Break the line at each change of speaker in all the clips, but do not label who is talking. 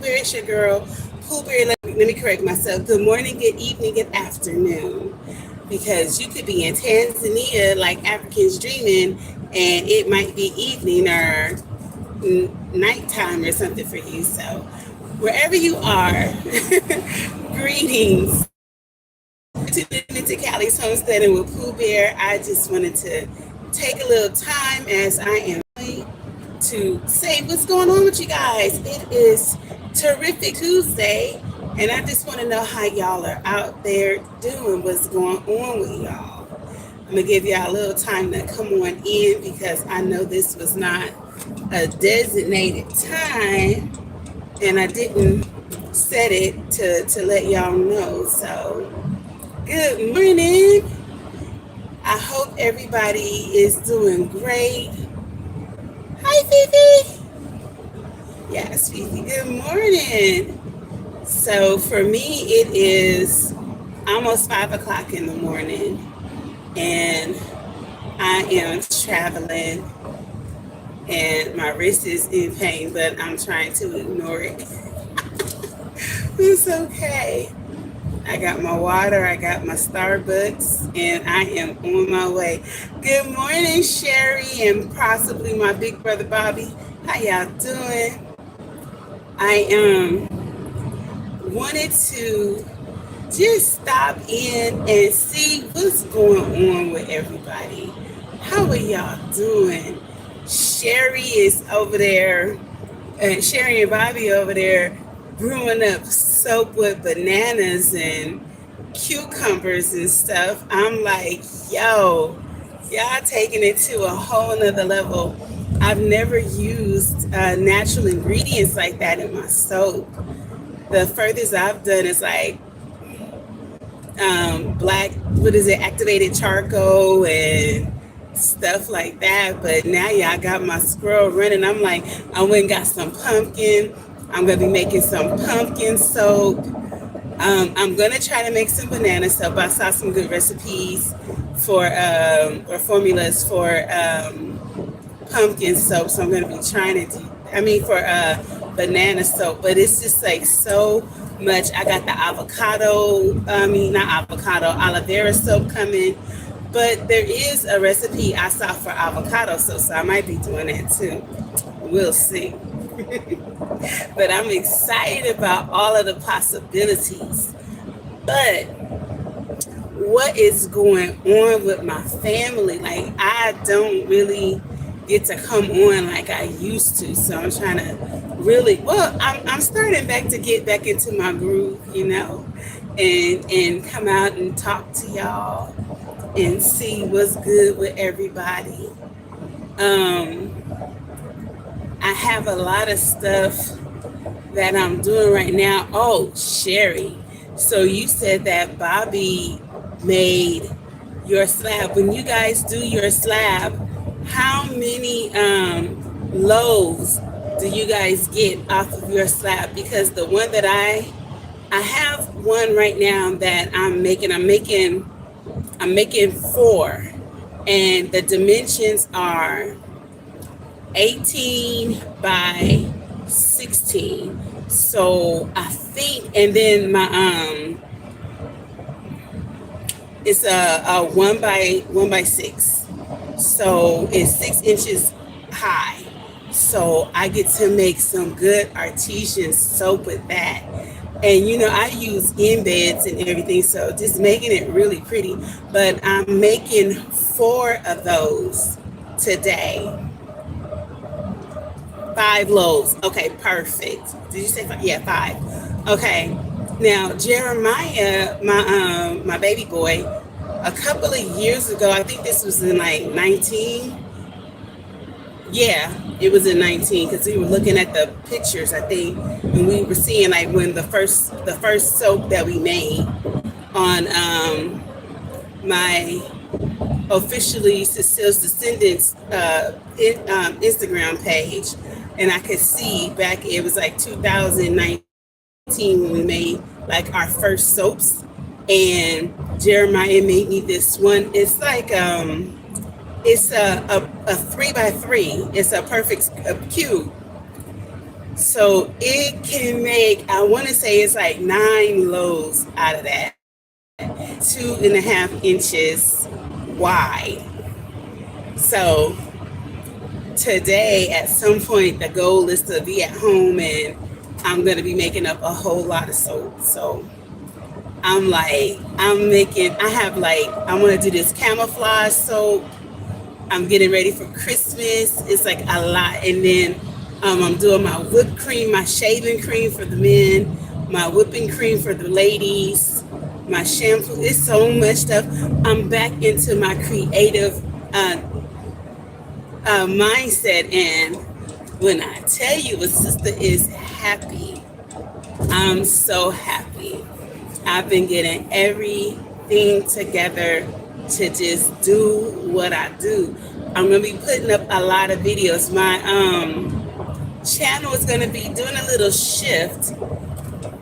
Poohbear. It's your girl, Poohbear. Let me correct myself. Good morning, good evening, good afternoon. Because you could be in Tanzania like Africans dreaming, and it might be evening or nighttime or something for you. So, wherever you are, greetings. Tuning into Cali's Homesteading with Pooh Bear. I just wanted to take a little time as I am to say what's going on with you guys. It is Terrific Tuesday, and I just want to know how y'all are out there doing, what's going on with y'all. I'm going to give y'all a little time to come on in because I know this was not a designated time, and I didn't set it to let y'all know. So, good morning. I hope everybody is doing great. Hi, Fifi. Yes, Fifi, good morning. So for me, it is almost 5 o'clock in the morning, and I am traveling, and my wrist is in pain, but I'm trying to ignore it. It's okay. I got my water, I got my Starbucks, and I am on my way. Good morning, Sherry, and possibly my big brother Bobby. How y'all doing? I wanted to just stop in and see what's going on with everybody. How are y'all doing? Sherry is over there, and Sherry and Bobby over there brewing up soap with bananas and cucumbers and stuff. I'm like, yo, y'all taking it to a whole nother level. I've never used natural ingredients like that in my soap. The furthest I've done is like activated charcoal and stuff like that. But now y'all got my squirrel running. I'm like, I went and got some pumpkin. I'm going to be making some pumpkin soap. I'm going to try to make some banana soap. I saw some good recipes for, or formulas for pumpkin soap. So I'm going to be trying to for banana soap. But it's just like so much. I got the aloe vera soap coming. But there is a recipe I saw for avocado soap, so I might be doing that too. We'll see. But I'm excited about all of the possibilities. But what is going on with my family? Like, I don't really get to come on like I used to. So I'm trying to really, I'm starting to get back into my groove, and come out and talk to y'all and see what's good with everybody. I have a lot of stuff that I'm doing right now. Oh, Sherry. So you said that Bobby made your slab. When you guys do your slab, how many loaves do you guys get off of your slab? Because the one that I have one right now that I'm making 4, and the dimensions are 18 by 16. So I think, and then my it's a 1 by 6. So it's 6 inches high. So I get to make some good artesian soap with that. And I use embeds and everything, so just making it really pretty. But I'm making 4 of those today. 5 loaves. Okay, perfect. Did you say 5? Yeah, 5. Okay. Now Jeremiah, my baby boy, a couple of years ago, I think this was in like 19. Yeah, it was in 19 because we were looking at the pictures, I think, and we were seeing like when the first soap that we made on my officially Cecile's Descendants Instagram page, and I could see back it was like 2019 when we made like our first soaps, and Jeremiah made me this one. It's like it's a 3 by 3. It's a perfect cube, So it can make, I want to say it's like 9 loaves out of that, 2.5 inches wide. So today, at some point, the goal is to be at home and I'm going to be making up a whole lot of soap. So I want to do this camouflage soap. I'm getting ready for Christmas. It's like a lot. And then I'm doing my whipped cream, my shaving cream for the men, my whipping cream for the ladies, my shampoo. It's so much stuff. I'm back into my creative mindset. And when I tell you a sister is happy, I'm so happy. I've been getting everything together to just do what I do. I'm going to be putting up a lot of videos. My channel is going to be doing a little shift.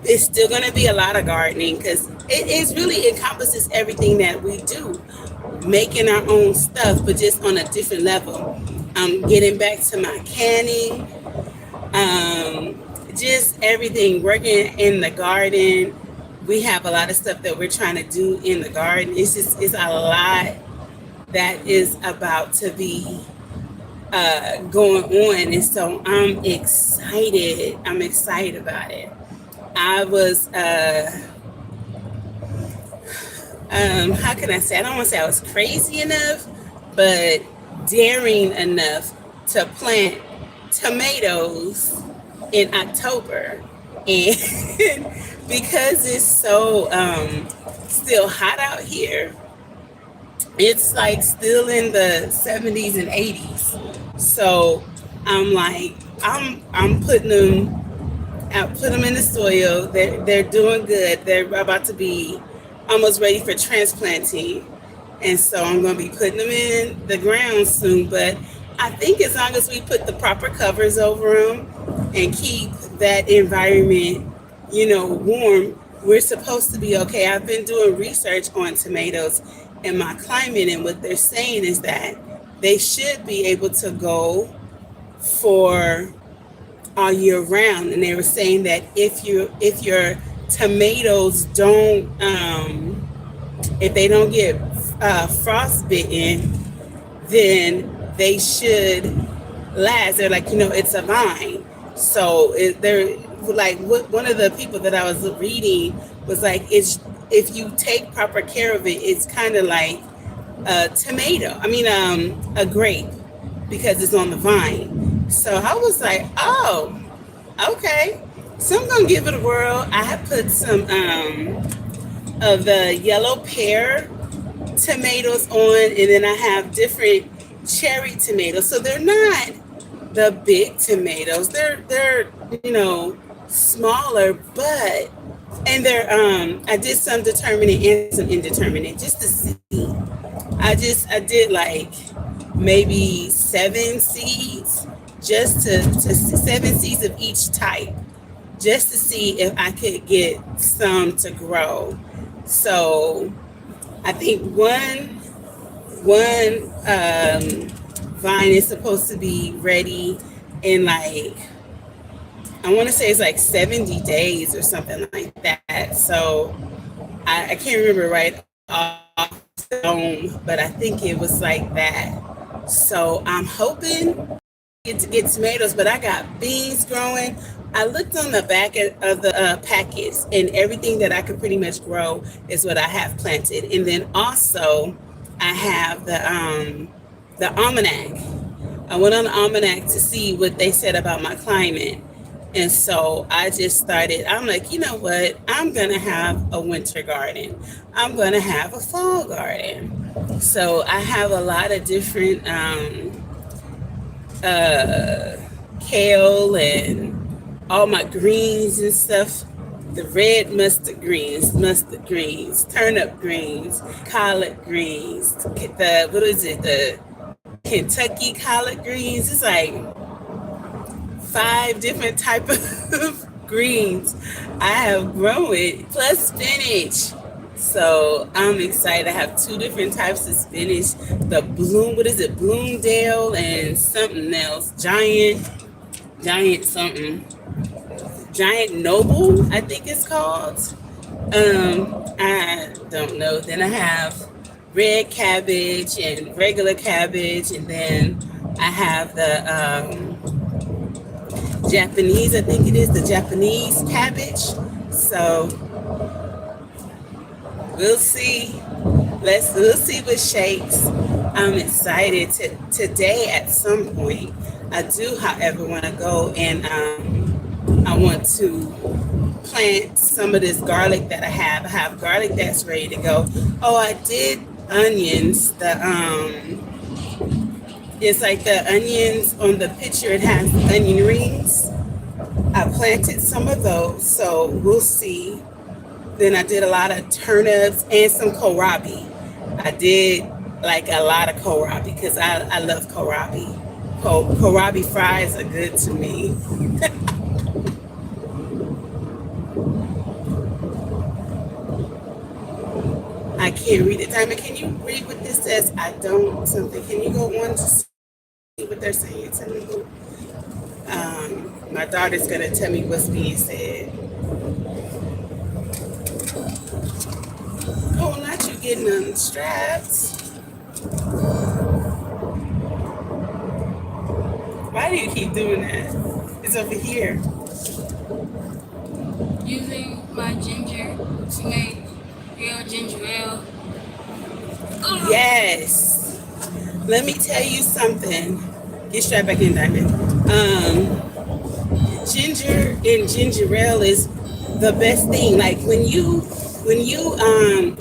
It's still going to be a lot of gardening because it really encompasses everything that we do. Making our own stuff, but just on a different level. I'm getting back to my canning. Just everything, working in the garden. We have a lot of stuff that we're trying to do in the garden. It's a lot that is about to be going on. And so I'm excited. I'm excited about it. I was, how can I say? I don't want to say I was crazy enough, but daring enough to plant tomatoes in October. And because it's so still hot out here, it's like still in the 70s and 80s. So I'm like, I'm putting them out, put them in the soil. They're doing good. They're about to be almost ready for transplanting. And so I'm going to be putting them in the ground soon. But I think as long as we put the proper covers over them and keep that environment, warm, we're supposed to be okay. I've been doing research on tomatoes and my climate, and what they're saying is that they should be able to go for all year round. And they were saying that if your tomatoes don't, if they don't get frostbitten, then they should last. They're like, it's a vine. So they're like, one of the people that I was reading was like, if you take proper care of it, it's kind of like a tomato. A grape, because it's on the vine. So I was like, oh, okay. So I'm gonna give it a whirl. I have put some of the yellow pear tomatoes on, and then I have different cherry tomatoes. So they're not the big tomatoes. They're smaller, but and they're I did some determinate and some indeterminate just to see. I did like maybe 7 seeds, just to 7 seeds of each type, just to see if I could get some to grow. So I think one vine is supposed to be ready in like, I want to say it's like 70 days or something like that. So I can't remember right off the dome, but I think it was like that. So I'm hoping to get tomatoes, but I got beans growing. I looked on the back of the packets, and everything that I could pretty much grow is what I have planted. And then also I have the almanac. I went on the almanac to see what they said about my climate. And so I just started, I'm like, you know what? I'm going to have a winter garden. I'm going to have a fall garden. So I have a lot of different kale and all my greens and stuff. The red mustard greens, turnip greens, collard greens, the Kentucky collard greens. It's like 5 different type of greens I have grown, plus spinach. So I'm excited. I have 2 different types of spinach. The Bloomdale and something else, giant. giant something, giant noble, I think it's called. I don't know. Then I have red cabbage and regular cabbage, and then I have the Japanese, I think it is the Japanese cabbage. So we'll see. We'll see what shakes. I'm excited to today at some point. I do, however, want to go and I want to plant some of this garlic that I have. I have garlic that's ready to go. Oh, I did onions. It's like the onions on the picture. It has onion rings. I planted some of those, so we'll see. Then I did a lot of turnips and some kohlrabi. I did like a lot of kohlrabi because I love kohlrabi. Kohlrabi fries are good to me. I can't read it. Diamond, can you read what this says? I don't something. Can you go on to see what they're saying to me? My daughter's gonna tell me what's being said. Oh, not you getting unstrapped. Why do you keep doing that? It's over here.
Using my ginger to make real ginger ale.
Yes. Let me tell you something. Get strapped back in, Diamond. Ginger and ginger ale is the best thing. Like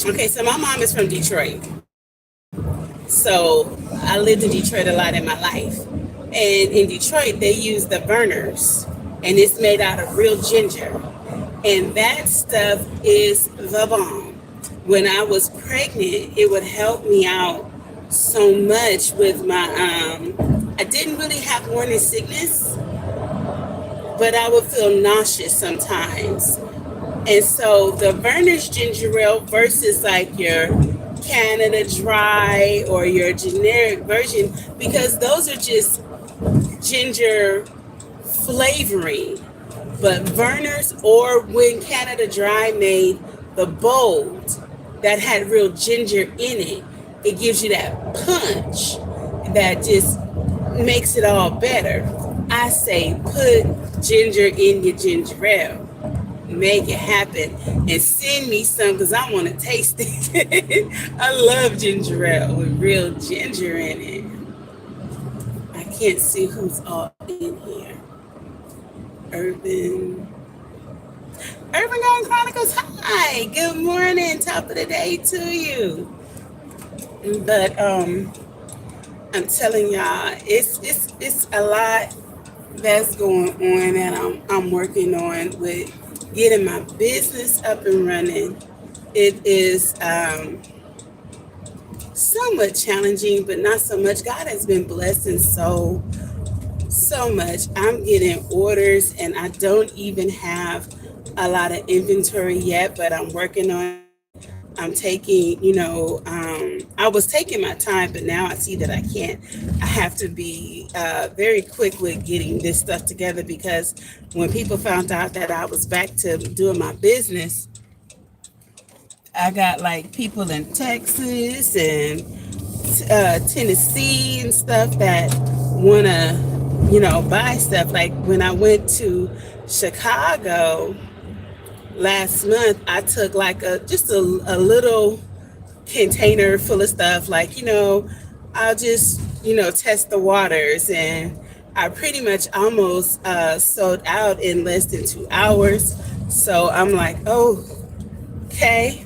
okay, so my mom is from Detroit. So I lived in Detroit a lot in my life. And in Detroit, they use the burners, and it's made out of real ginger. And that stuff is the bomb. When I was pregnant, it would help me out so much with my, I didn't really have morning sickness, but I would feel nauseous sometimes. And so the Verner's ginger ale versus like your Canada Dry or your generic version, because those are just ginger flavoring. But Verner's, or when Canada Dry made the bold that had real ginger in it, it gives you that punch that just makes it all better. I say put ginger in your ginger ale. Make it happen and send me some because I want to taste it. I love ginger ale with real ginger in it. I can't see who's all in here. Urban Garden Chronicles. Hi, good morning. Top of the day to you. But I'm telling y'all, it's a lot that's going on that I'm working on with getting my business up and running. It is somewhat challenging, but not so much. God has been blessing so much. I'm getting orders, and I don't even have a lot of inventory yet, but I'm working on it. I'm taking, I was taking my time, but now I see that I can't. I have to be very quick with getting this stuff together, because when people found out that I was back to doing my business, I got like people in Texas and Tennessee and stuff that want to, buy stuff. Like when I went to Chicago last month, I took like just a little container full of stuff. Like, I'll just, test the waters. And I pretty much almost sold out in less than 2 hours. So I'm like, oh, okay.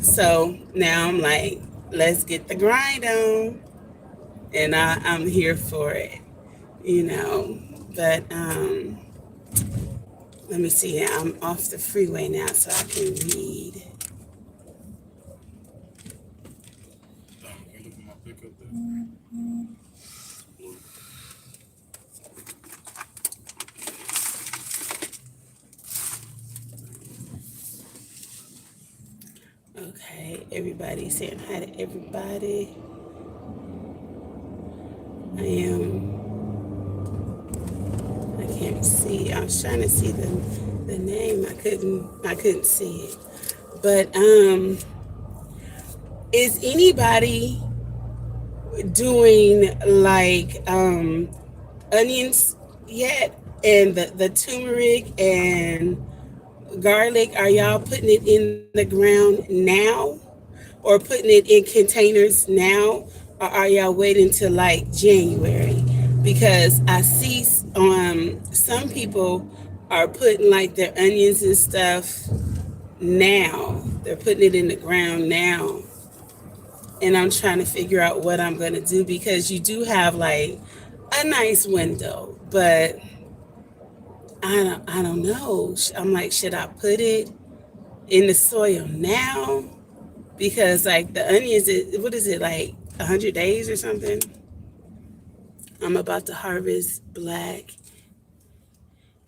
So now I'm like, let's get the grind on. And I'm here for it, But let me see. I'm off the freeway now so I can read. Okay, everybody saying hi to everybody. I See, I was trying to see the name. I couldn't see it. But is anybody doing like onions yet? And the turmeric and garlic, are y'all putting it in the ground now? Or putting it in containers now? Or are y'all waiting till like January? Because I see some people are putting like their onions and stuff now. They're putting it in the ground now. And I'm trying to figure out what I'm going to do because you do have like a nice window, but I don't know. I'm like, should I put it in the soil now? Because like the onions, what is it, like 100 days or something? I'm about to harvest black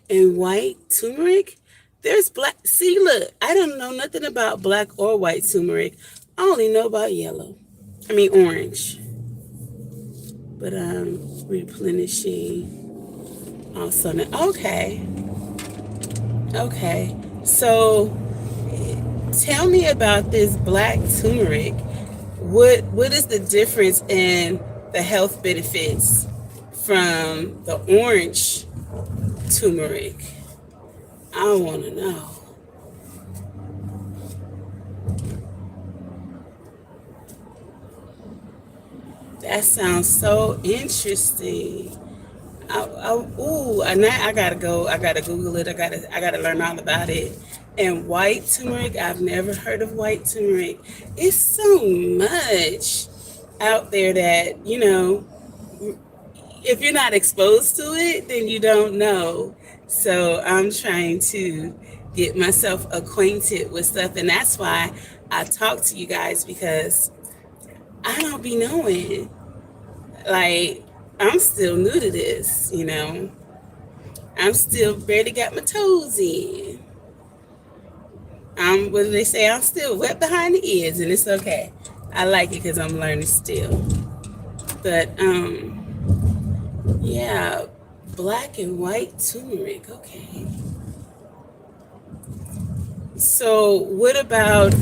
and white turmeric. There's black. See, look, I don't know nothing about black or white turmeric. I only know about yellow. I mean orange. But I'm replenishing also now. Okay. Okay. So tell me about this black turmeric. What is the difference in the health benefits from the orange turmeric? I want to know. That sounds so interesting. Ooh, and now I gotta go. I gotta Google it. I gotta learn all about it. And white turmeric, I've never heard of white turmeric. It's so much out there that if you're not exposed to it, then you don't know. So I'm trying to get myself acquainted with stuff, and that's why I talk to you guys because I don't be knowing. Like, I'm still new to this. I'm still barely got my toes in. What do they say? I'm still wet behind the ears, and it's okay. I like it because I'm learning still. But yeah, black and white turmeric. Okay. So what about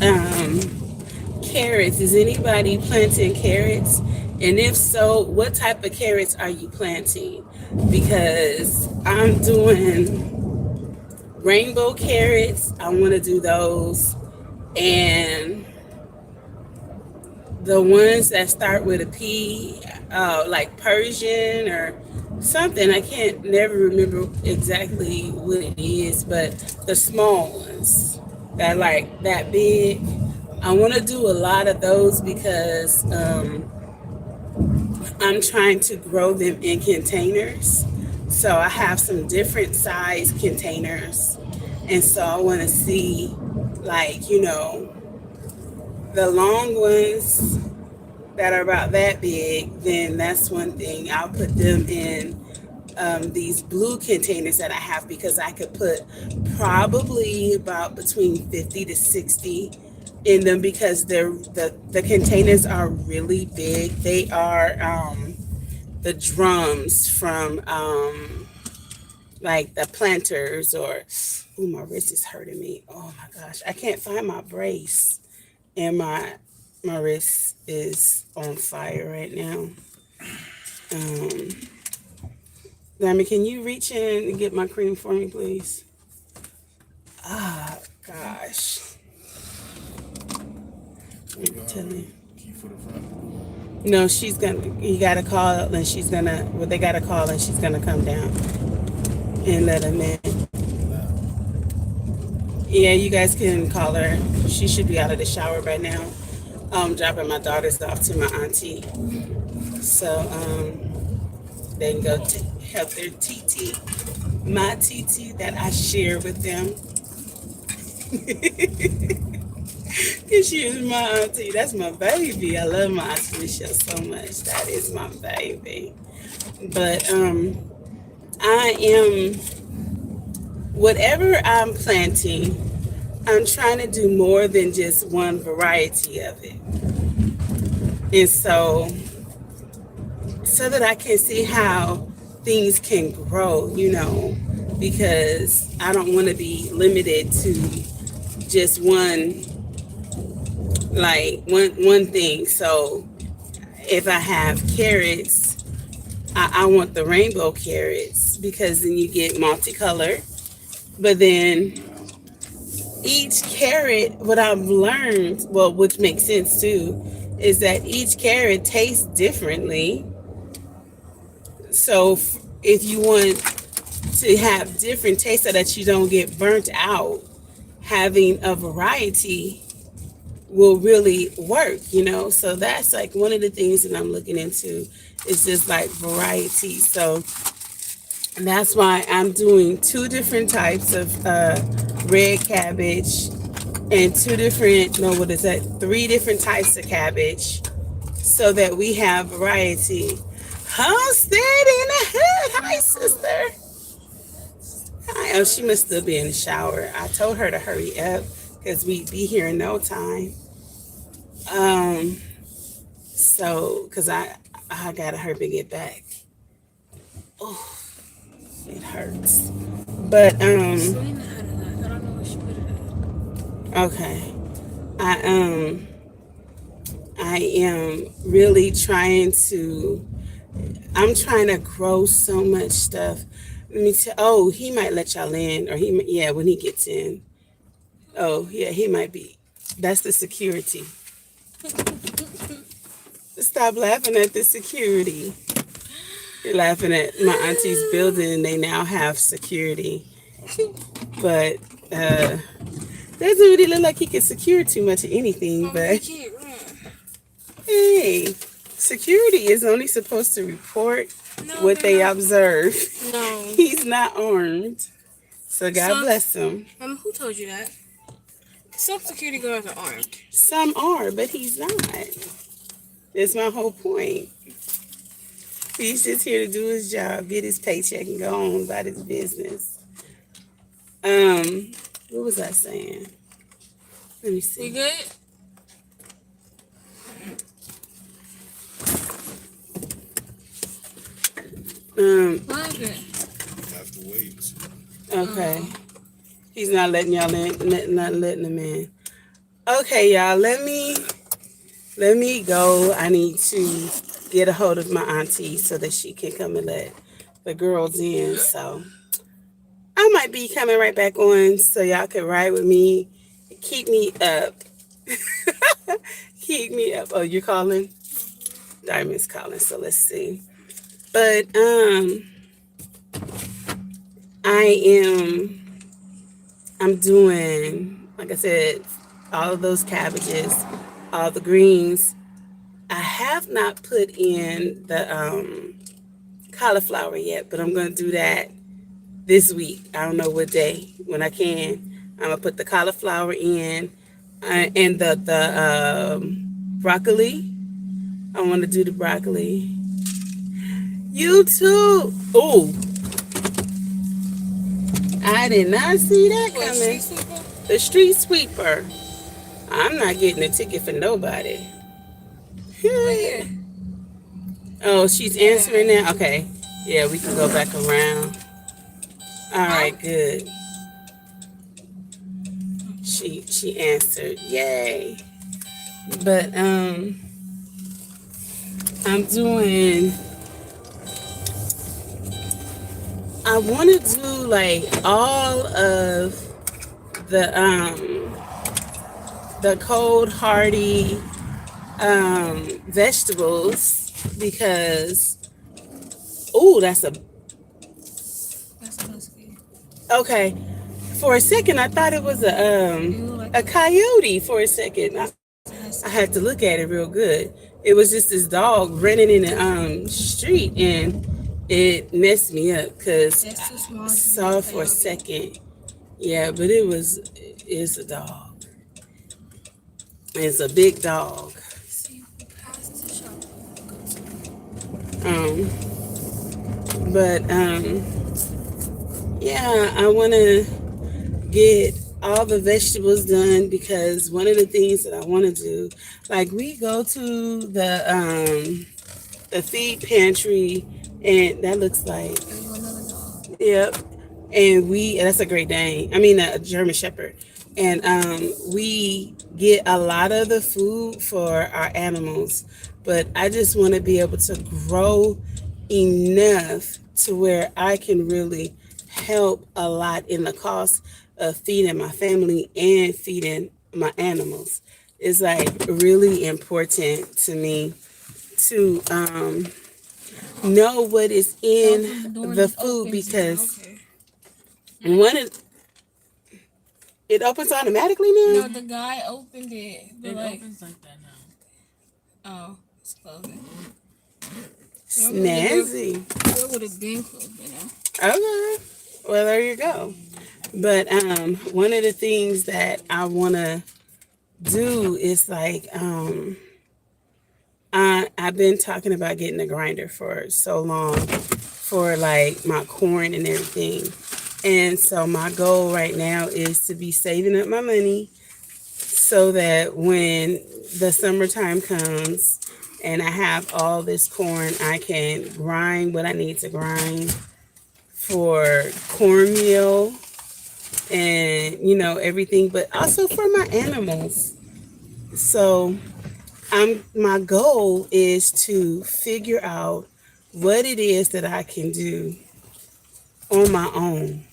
carrots? Is anybody planting carrots? And if so, what type of carrots are you planting? Because I'm doing rainbow carrots. I want to do those. And the ones that start with a P, like Persian or something. I can't never remember exactly what it is, but the small ones that are like that big. I want to do a lot of those because I'm trying to grow them in containers. So I have some different size containers. And so I want to see, like, the long ones that are about that big, then that's one thing. I'll put them in these blue containers that I have because I could put probably about between 50 to 60 in them because the containers are really big. They are the drums from like the planters or my wrist is hurting me. Oh my gosh, I can't find my brace and my wrist is on fire right now. Dami, can you reach in and get my cream for me, please? Ah, gosh. I'm telling you.
Key for the front.
No, you gotta call and they gotta call and she's gonna come down and let him in. Yeah, you guys can call her. She should be out of the shower by now. Dropping my daughters off to my auntie. So, they can go help their TT, my TT that I share with them. Because she is my auntie. That's my baby. I love my auntie Michelle so much. That is my baby. But I am, whatever I'm planting, I'm trying to do more than just one variety of it. And so that I can see how things can grow, because I don't want to be limited to just one thing. So if I have carrots, I want the rainbow carrots because then you get multicolored. But then each carrot, what I've learned, well, which makes sense too, is that each carrot tastes differently. So if you want to have different tastes so that you don't get burnt out, having a variety will really work, you know? So that's like one of the things that I'm looking into is just like variety. So that's why I'm doing two different types of red cabbage and three different types of cabbage so that we have variety. Homestead in the hood. Hi, sister. Hi. Oh, she must still be in the shower. I told her to hurry up because we'd be here in no time. Um, because I gotta hurry to get back. Oh, it hurts. But
Selena had it. I don't know where she put it at.
okay. I I am really I'm trying to grow so much stuff. Let me tell. Oh, he might let y'all in, or yeah, when he gets in. Oh, yeah, he might be. That's the security. Stop laughing at the security. You're laughing at my auntie's building, and they now have security. But doesn't really look like he can secure too much of anything.
Oh,
But
he can't run.
hey, security is only supposed to report
No,
what
they're
they
not.
observe.
No.
He's not armed. So God
Some-
bless him.
Who told you that? Some security guards are armed.
Some are, but he's not. That's my whole point. He's just here to do his job, get his paycheck, and go on about his business. What was I saying? Let me
We
see.
good? What happened?
Have to wait.
Okay. He's not letting y'all in, not letting them in. Okay, y'all, let me go. I need to get a hold of my auntie so that she can come and let the girls in. So I might be coming right back on so y'all can ride with me. Keep me up. Keep me up. Oh, you're calling? Diamond's calling, so let's see. But I'm doing, like I said, all of those cabbages, all the greens. I have not put in the cauliflower yet, but I'm going to do that this week. I don't know what day. When I can, I'm going to put the cauliflower in and the broccoli. I want to do the broccoli. You too. Oh, I did not see that
What,
coming.
street sweeper?
The street sweeper. I'm not getting a ticket for nobody.
Right here.
Oh, she's answering now? Okay. Yeah, we can go back around. All right, good. She answered. Yay. But I'm doing, I want to do like all of the cold hardy vegetables because that's
That's good.
okay. For a second, I thought it was a coyote. For a second, I had to look at it real good. It was just this dog running in the street, and it messed me up because
That's too small.
I saw for a second. Yeah, but it's a dog. It's a big dog.
See, pass the shop.
But yeah, I want to get all the vegetables done because one of the things that I want to do, like we go to the feed pantry, and that looks like,
There's another dog.
yep, and that's a Great Dane. I mean, a German Shepherd, and we get a lot of the food for our animals. But I just want to be able to grow enough to where I can really help a lot in the cost of feeding my family and feeding my animals. It's like really important to me to know what is
Also, the
in
door
the
just
food
opens now.
because
Okay.
one of it opens automatically now.
No, the guy opened it, but
It
like,
opens like that now.
oh, it's closing.
Snazzy.
It would have been closing.
Okay. Well, there you go. But one of the things that I want to do is like I've been talking about getting a grinder for so long for like my corn and everything. And so my goal right now is to be saving up my money so that when the summertime comes and I have all this corn, I can grind what I need to grind for cornmeal and everything, but also for my animals. So my goal is to figure out what it is that I can do on my own.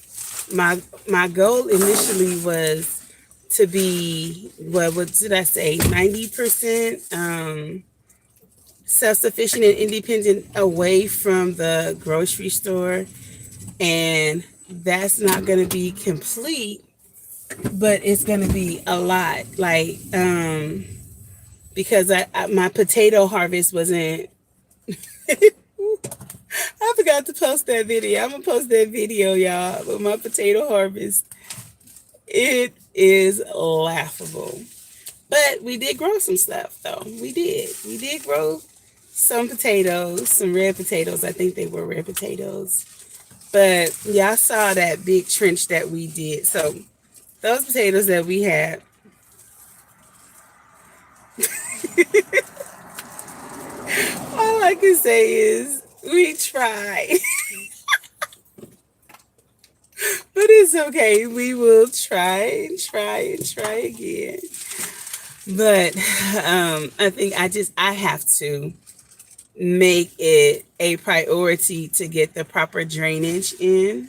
My goal initially was to be what did I say, 90% self-sufficient and independent away from the grocery store, and that's not going to be complete, but it's going to be a lot, like because my potato harvest wasn't I forgot to post that video. I'm gonna post that video, y'all, with my potato harvest. It is laughable. But we did grow some stuff though. We did. We did grow some potatoes, some red potatoes. I think they were red potatoes. But y'all saw that big trench that we did. So those potatoes that we had, all I can say is we tried. But it's okay. We will try and try and try again. But I think I have to make it a priority to get the proper drainage in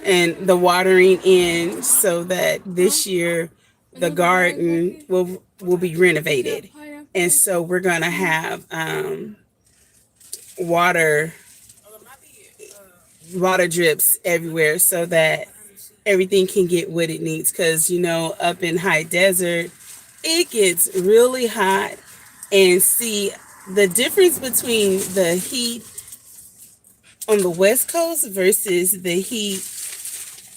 and the watering in so that this year the garden will be renovated. And so we're gonna have water water drips everywhere so that everything can get what it needs. Because up in high desert, it gets really hot. And see, the difference between the heat on the west coast versus the heat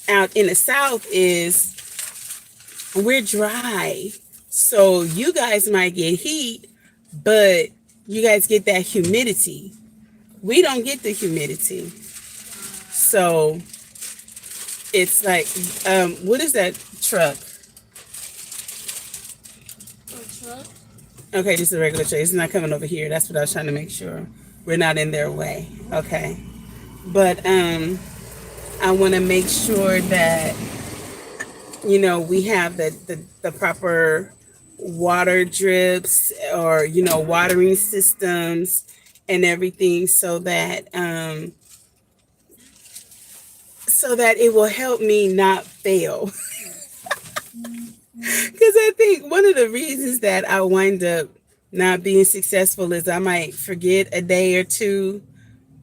out in the south is we're dry. So you guys might get heat, but you guys get that humidity. We don't get the humidity. So it's like, what is that truck? Okay, just a regular truck. It's not coming over here. That's what I was trying to make sure we're not in their way. Okay. But I want to make sure that we have the proper water drips or watering systems and everything so that it will help me not fail. Because I think one of the reasons that I wind up not being successful is I might forget a day or two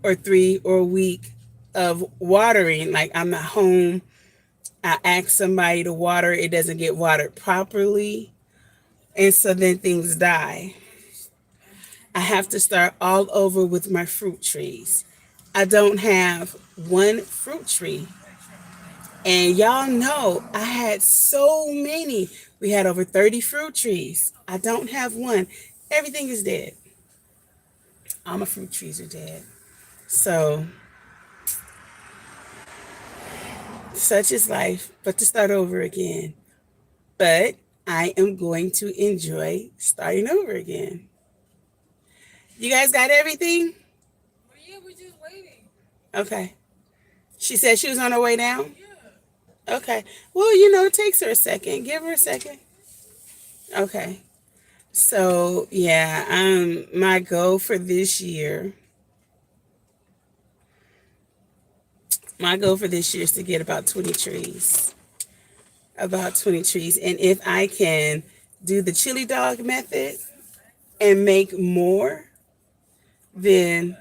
or three or a week of watering. Like I'm at home, I ask somebody to water, it doesn't get watered properly, and so then things die. I have to start all over with my fruit trees. I don't have one fruit tree. And y'all know I had so many. We had over 30 fruit trees. I don't have one. Everything is dead. All my fruit trees are dead. So, such is life, but to start over again. But I am going to enjoy starting over again. You guys got everything?
Yeah, we're just waiting.
Okay. She said she was on her way down? Okay. Well, it takes her a second. Give her a second. Okay. So, yeah, my goal for this year, is to get about 20 trees. About 20 trees. And if I can do the chili dog method and make more, then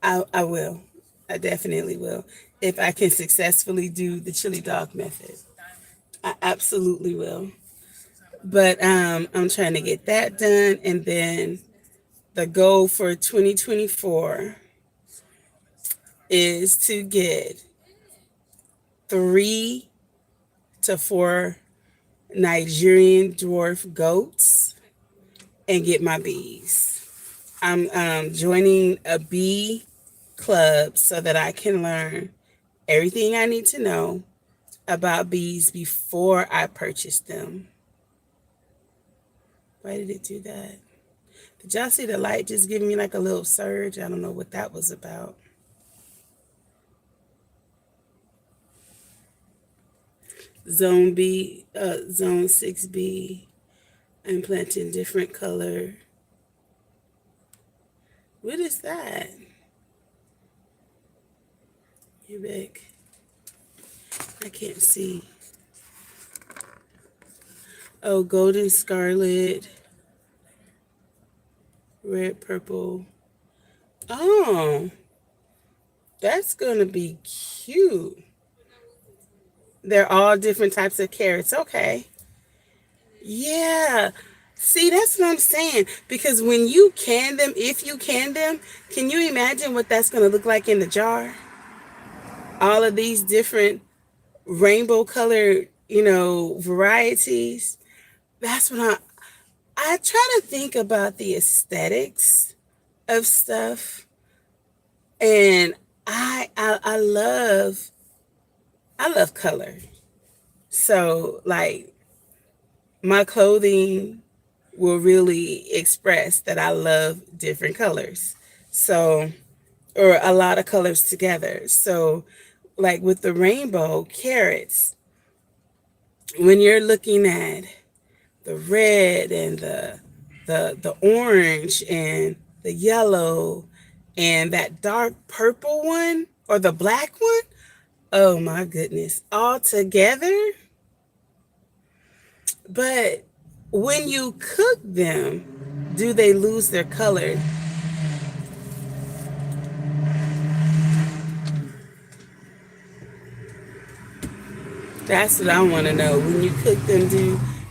I will. I definitely will. If I can successfully do the chili dog method, I absolutely will. But I'm trying to get that done. And then the goal for 2024 is to get 3 to 4 Nigerian dwarf goats and get my bees. I'm joining a bee club so that I can learn everything I need to know about bees before I purchase them. Why did it do that? Did y'all see the light just giving me like a little surge? I don't know what that was about. Zone B, Zone 6B. I'm planting different color. What is that? You're back. I can't see. Oh, golden scarlet, red, purple. Oh, that's going to be cute. They're all different types of carrots. Okay. Yeah. See, that's what I'm saying. Because when you can them, if you can them, can you imagine what that's going to look like in the jar? All of these different rainbow colored, varieties. That's what I try to think about the aesthetics of stuff. And I love color. So like my clothing will really express that I love different colors. So, or a lot of colors together. So like with the rainbow carrots, when you're looking at the red and the orange and the yellow and that dark purple one or the black one, oh my goodness, all together. But when you cook them, do they lose their color? That's what I want to know. When you cook them,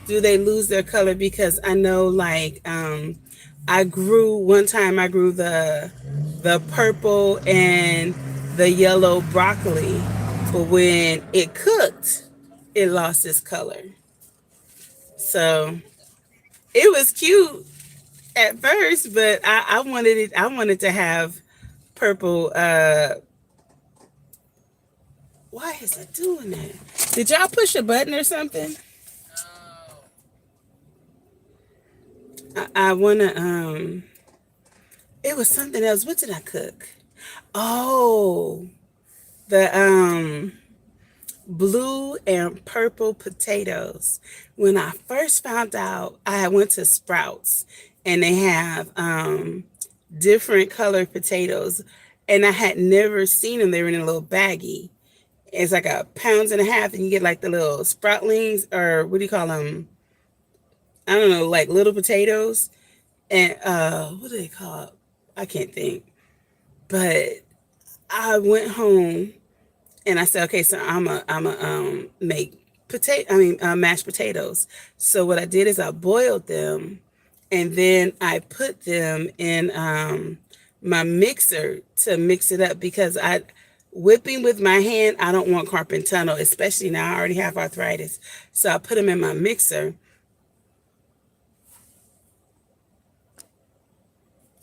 do they lose their color? Because I know, like, I grew one time. I grew the purple and the yellow broccoli, but when it cooked, it lost its color. So it was cute at first, but I wanted it. I wanted to have purple. Why is it doing that? Did y'all push a button or something? I wanna it was something else. What did I cook? Oh, the blue and purple potatoes. When I first found out, I went to Sprouts and they have different colored potatoes, and I had never seen them. They were in a little baggie. It's like a pound and a half, and you get like the little sproutlings, or what do you call them? I don't know, like little potatoes. And what do they call it? I can't think. But I went home and I said, okay, so I'm a make mashed potatoes. So what I did is I boiled them, and then I put them in my mixer to mix it up, because I whipping with my hand, I don't want carpal tunnel, especially now I already have arthritis. So I put them in my mixer.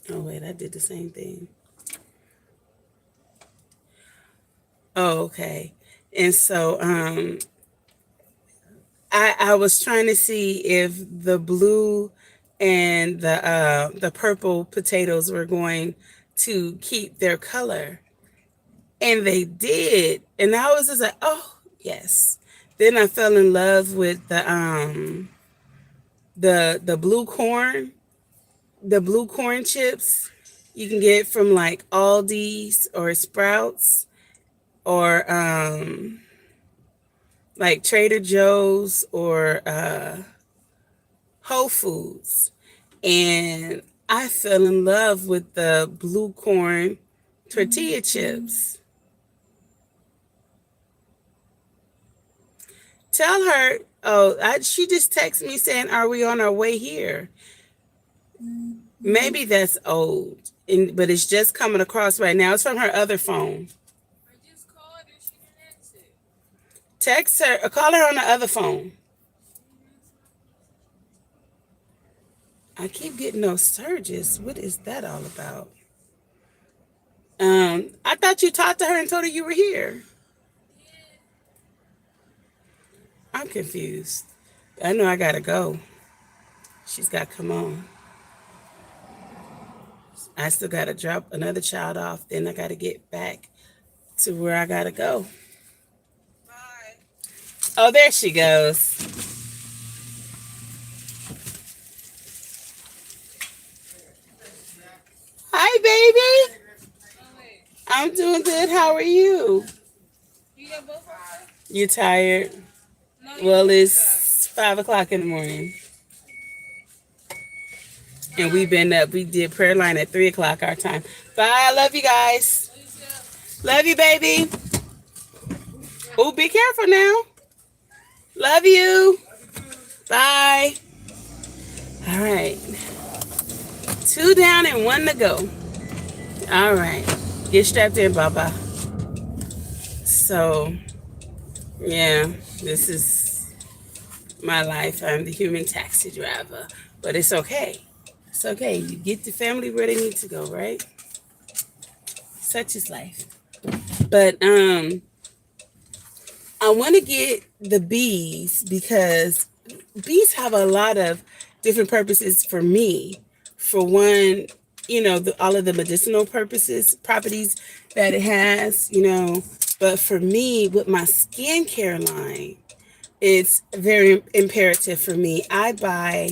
Oh wait, I did the same thing. Oh, okay. And so I was trying to see if the blue and the purple potatoes were going to keep their color. And they did. And I was just like, oh, yes. Then I fell in love with the blue corn, the blue corn chips you can get from like Aldi's or Sprouts or like Trader Joe's or Whole Foods. And I fell in love with the blue corn tortilla chips. Tell her, oh, she just texted me saying, are we on our way here? Maybe that's old, but it's just coming across right now. It's from her other phone.
I just called her. She didn't answer.
Text her or call her on the other phone. I keep getting those surges. What is that all about? I thought you talked to her and told her you were here. I'm confused. I know I gotta go. She's got to come on. I still gotta drop another child off. Then I gotta get back to where I gotta go. Bye. Oh, there she goes. Hi, baby. I'm doing good. How are you?
You got both of us?
You tired?
No,
Well, it's 5 o'clock in the morning. And we've been up. We did prayer line at 3 o'clock our time. Bye. I love you guys. Love you, baby. Oh, be careful now. Love you. Bye. All right. 2 down and 1 to go. All right. Get strapped in, Baba. So, yeah, this is my life. I'm the human taxi driver. But it's okay. It's okay. You get the family where they need to go, right? Such is life. But I want to get the bees because bees have a lot of different purposes for me. For one, all of the medicinal properties that it has, But for me, with my skincare line, it's very imperative for me. I buy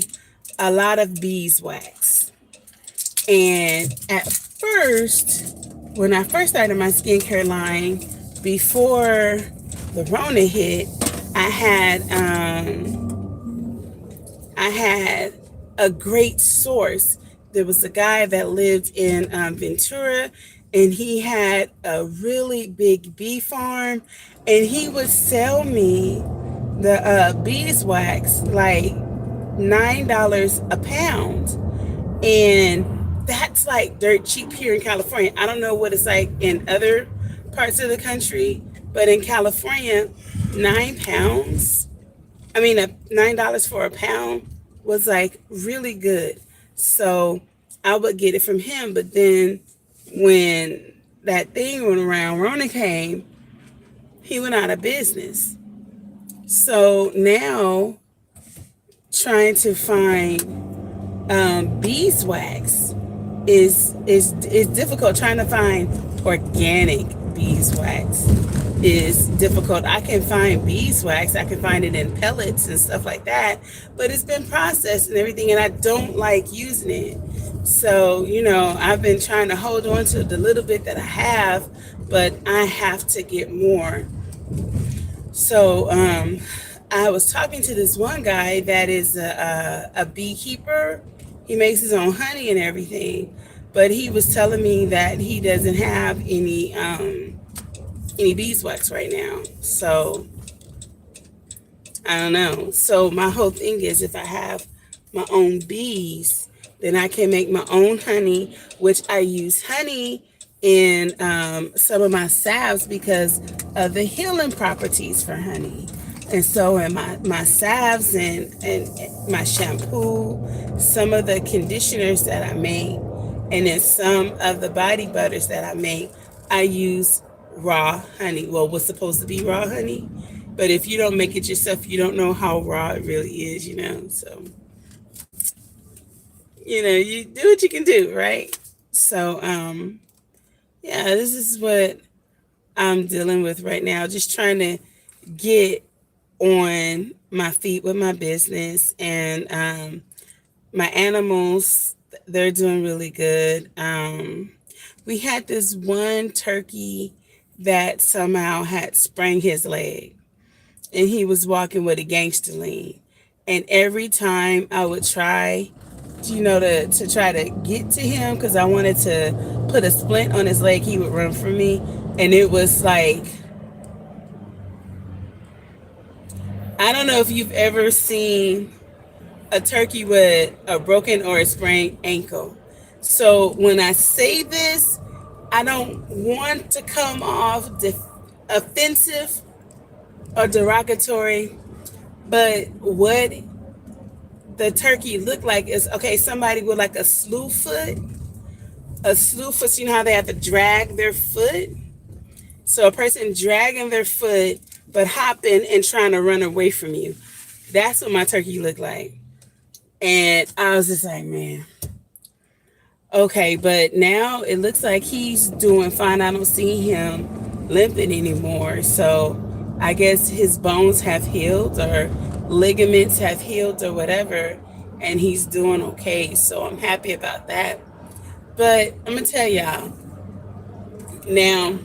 a lot of beeswax. And at first, when I first started my skincare line, before the Rona hit, I had a great source. There was a guy that lived in Ventura, and he had a really big bee farm, and he would sell me the beeswax like $9 a pound, and that's like dirt cheap here in California. I don't know what it's like in other parts of the country, but in California, 9 pounds. I mean, $9 for a pound was like really good. So I would get it from him. But then when that thing went around, Rona came, he went out of business. So now trying to find beeswax is difficult. Trying to find organic beeswax is difficult. I can find beeswax. I can find it in pellets and stuff like that, but it's been processed and everything, and I don't like using it. So, I've been trying to hold on to the little bit that I have, but I have to get more. So, I was talking to this one guy that is a beekeeper. He makes his own honey and everything, but he was telling me that he doesn't have any beeswax right now. So I don't know. So my whole thing is, if I have my own bees, then I can make my own honey, which I use honey in some of my salves because of the healing properties for honey. And so in my salves and my shampoo, some of the conditioners that I make, and in some of the body butters that I make, I use raw honey. Well, what's supposed to be raw honey? But if you don't make it yourself, you don't know how raw it really is, So, you do what you can do, right? So, yeah, this is what I'm dealing with right now. Just trying to get on my feet with my business and my animals. They're doing really good. We had this one turkey that somehow had sprained his leg, and he was walking with a gangster lean. And every time I would try, to try to get to him because I wanted to put a splint on his leg, he would run from me. And it was like, I don't know if you've ever seen a turkey with a broken or a sprained ankle. So when I say this, I don't want to come off offensive or derogatory, but what the turkey looked like is, okay, somebody with like a slew foot. So you know how they have to drag their foot? So a person dragging their foot, but hopping and trying to run away from you. That's what my turkey looked like. And I was just like, man, okay, but now it looks like he's doing fine. I don't see him limping anymore. So I guess his bones have healed or ligaments have healed or whatever, and he's doing okay. So I'm happy about that. But I'm going to tell y'all now,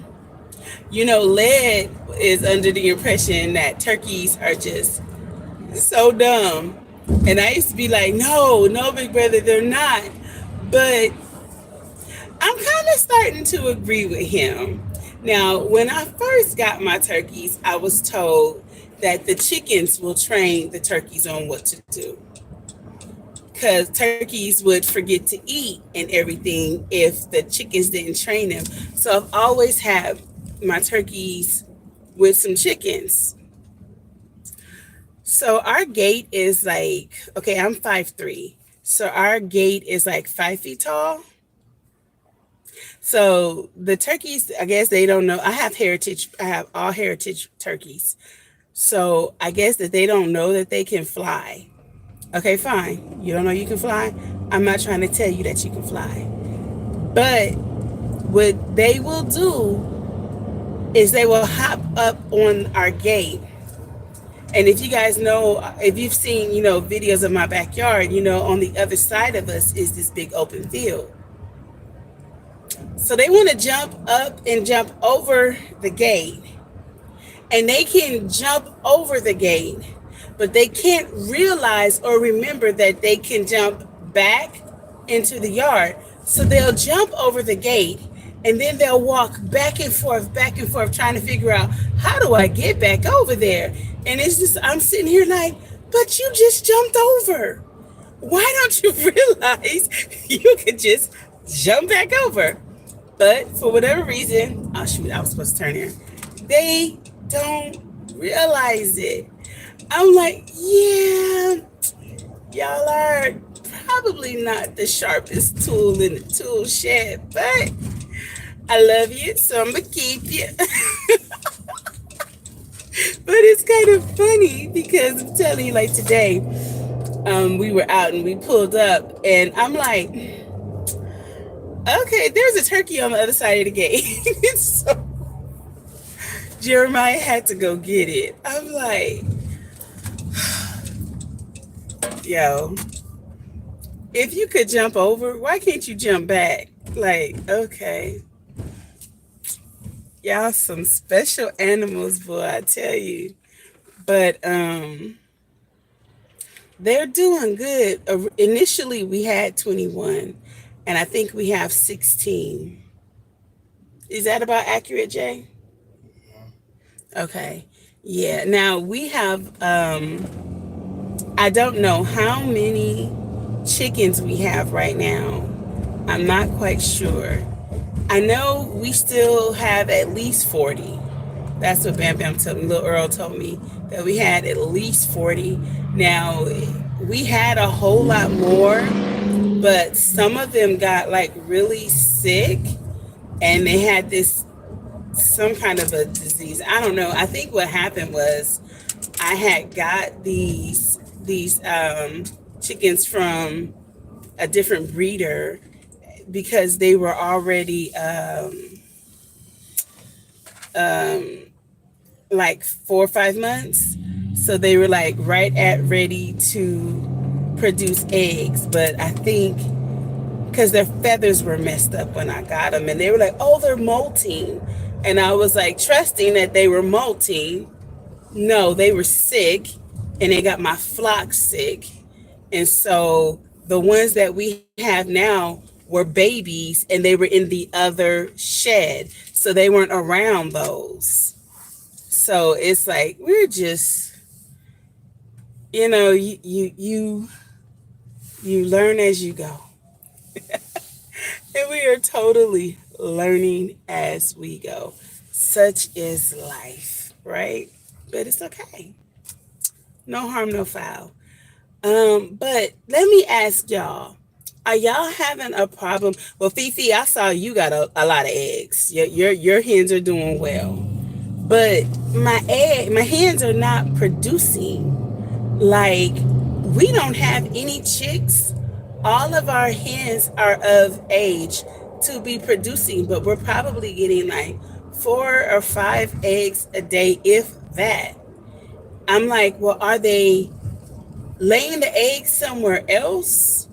lead is under the impression that turkeys are just so dumb. And I used to be like, no, no, big brother, they're not. But I'm kind of starting to agree with him. Now, when I first got my turkeys, I was told that the chickens will train the turkeys on what to do. Because turkeys would forget to eat and everything if the chickens didn't train them. So I've always had my turkeys with some chickens. So our gate is like, okay, I'm 5'3". So our gate is like 5 feet tall. So the turkeys, I guess they don't know. I have all heritage turkeys. So I guess that they don't know that they can fly. Okay, fine. You don't know you can fly? I'm not trying to tell you that you can fly. But what they will do is they will hop up on our gate. And if you guys know, if you've seen, videos of my backyard, on the other side of us is this big open field. So they want to jump up and jump over the gate. And they can jump over the gate, but they can't realize or remember that they can jump back into the yard. So they'll jump over the gate and then they'll walk back and forth, trying to figure out, how do I get back over there? And it's just, I'm sitting here like, but you just jumped over. Why don't you realize you could just jump back over? But for whatever reason, oh shoot, I was supposed to turn here. They don't realize it. I'm like, yeah, y'all are probably not the sharpest tool in the tool shed, but I love you, so I'm gonna keep you. But it's kind of funny because I'm telling you, like today, we were out and we pulled up, and I'm like, okay, there's a turkey on the other side of the gate. So Jeremiah had to go get it. I'm like, yo, if you could jump over, why can't you jump back? Like, okay. Y'all some special animals, boy, I tell you. But they're doing good. Initially, we had 21, and I think we have 16. Is that about accurate, Jay? Okay. Yeah. Now, we have, I don't know how many chickens we have right now. I'm not quite sure. I know we still have at least 40. That's what Bam Bam told me. Little Earl told me that we had at least 40. Now, we had a whole lot more, but some of them got like really sick and they had some kind of a disease. I don't know. I think what happened was I had got these chickens from a different breeder because they were already like 4 or 5 months. So they were like right at ready to produce eggs. But I think because their feathers were messed up when I got them, and they were like, oh, they're molting. And I was like, trusting that they were molting. No, they were sick, and they got my flock sick. And so the ones that we have now were babies, and they were in the other shed. So they weren't around those. So it's like we're just, you learn as you go. And we are totally learning as we go. Such is life, right? But it's okay. No harm, no foul. But let me ask y'all, are y'all having a problem? Well, Fifi, I saw you got a lot of eggs. Your hens are doing well. But my hens are not producing. Like, we don't have any chicks. All of our hens are of age to be producing, but we're probably getting like 4 or 5 eggs a day, if that. I'm like, well, are they laying the eggs somewhere else?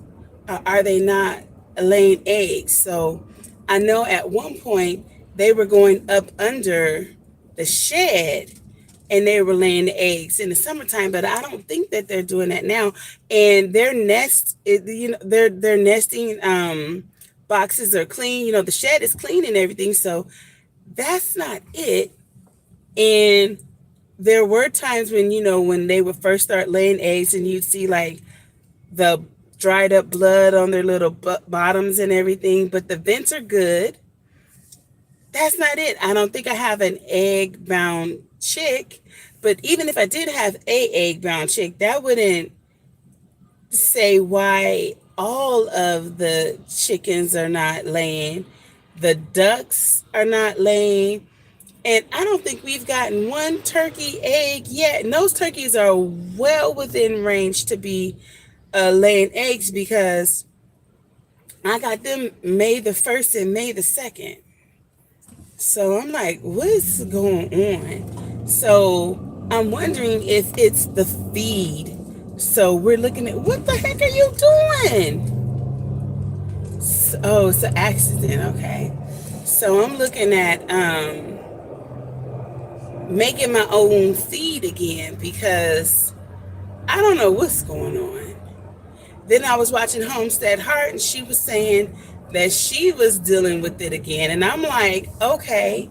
Or are they not laying eggs? So I know at one point they were going up under the shed and they were laying the eggs in the summertime, but I don't think that they're doing that now. And their nest, their nesting boxes are clean. The shed is clean and everything. So that's not it. And there were times when, when they would first start laying eggs and you'd see like the dried up blood on their little bottoms and everything, but the vents are good. That's not it. I don't think I have an egg bound chick, but even if I did have a egg bound chick, that wouldn't say why all of the chickens are not laying. The ducks are not laying. And I don't think we've gotten one turkey egg yet. And those turkeys are well within range to be laying eggs because I got them May the 1st and May the 2nd. So I'm like, what's going on? So I'm wondering if it's the feed. So we're looking at, what the heck are you doing? Oh, it's an accident. Okay. So I'm looking at making my own feed again because I don't know what's going on. Then I was watching Homestead Heart and she was saying that she was dealing with it again. And I'm like, okay,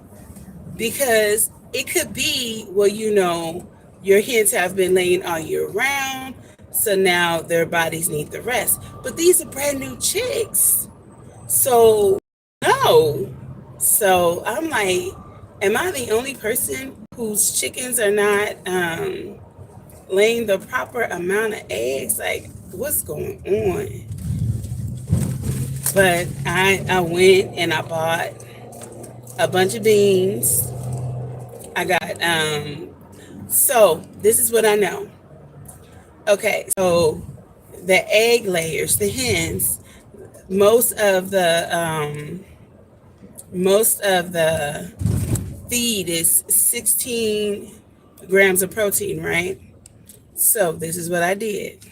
because it could be, well, your hens have been laying all year round. So now their bodies need the rest. But these are brand new chicks. So, no. So I'm like, am I the only person whose chickens are not laying the proper amount of eggs? Like, what's going on? But I went and I bought a bunch of beans. I got so this is what I know. Okay, so the egg layers, the hens, most of the feed is 16 grams of protein, right? So this is what I did.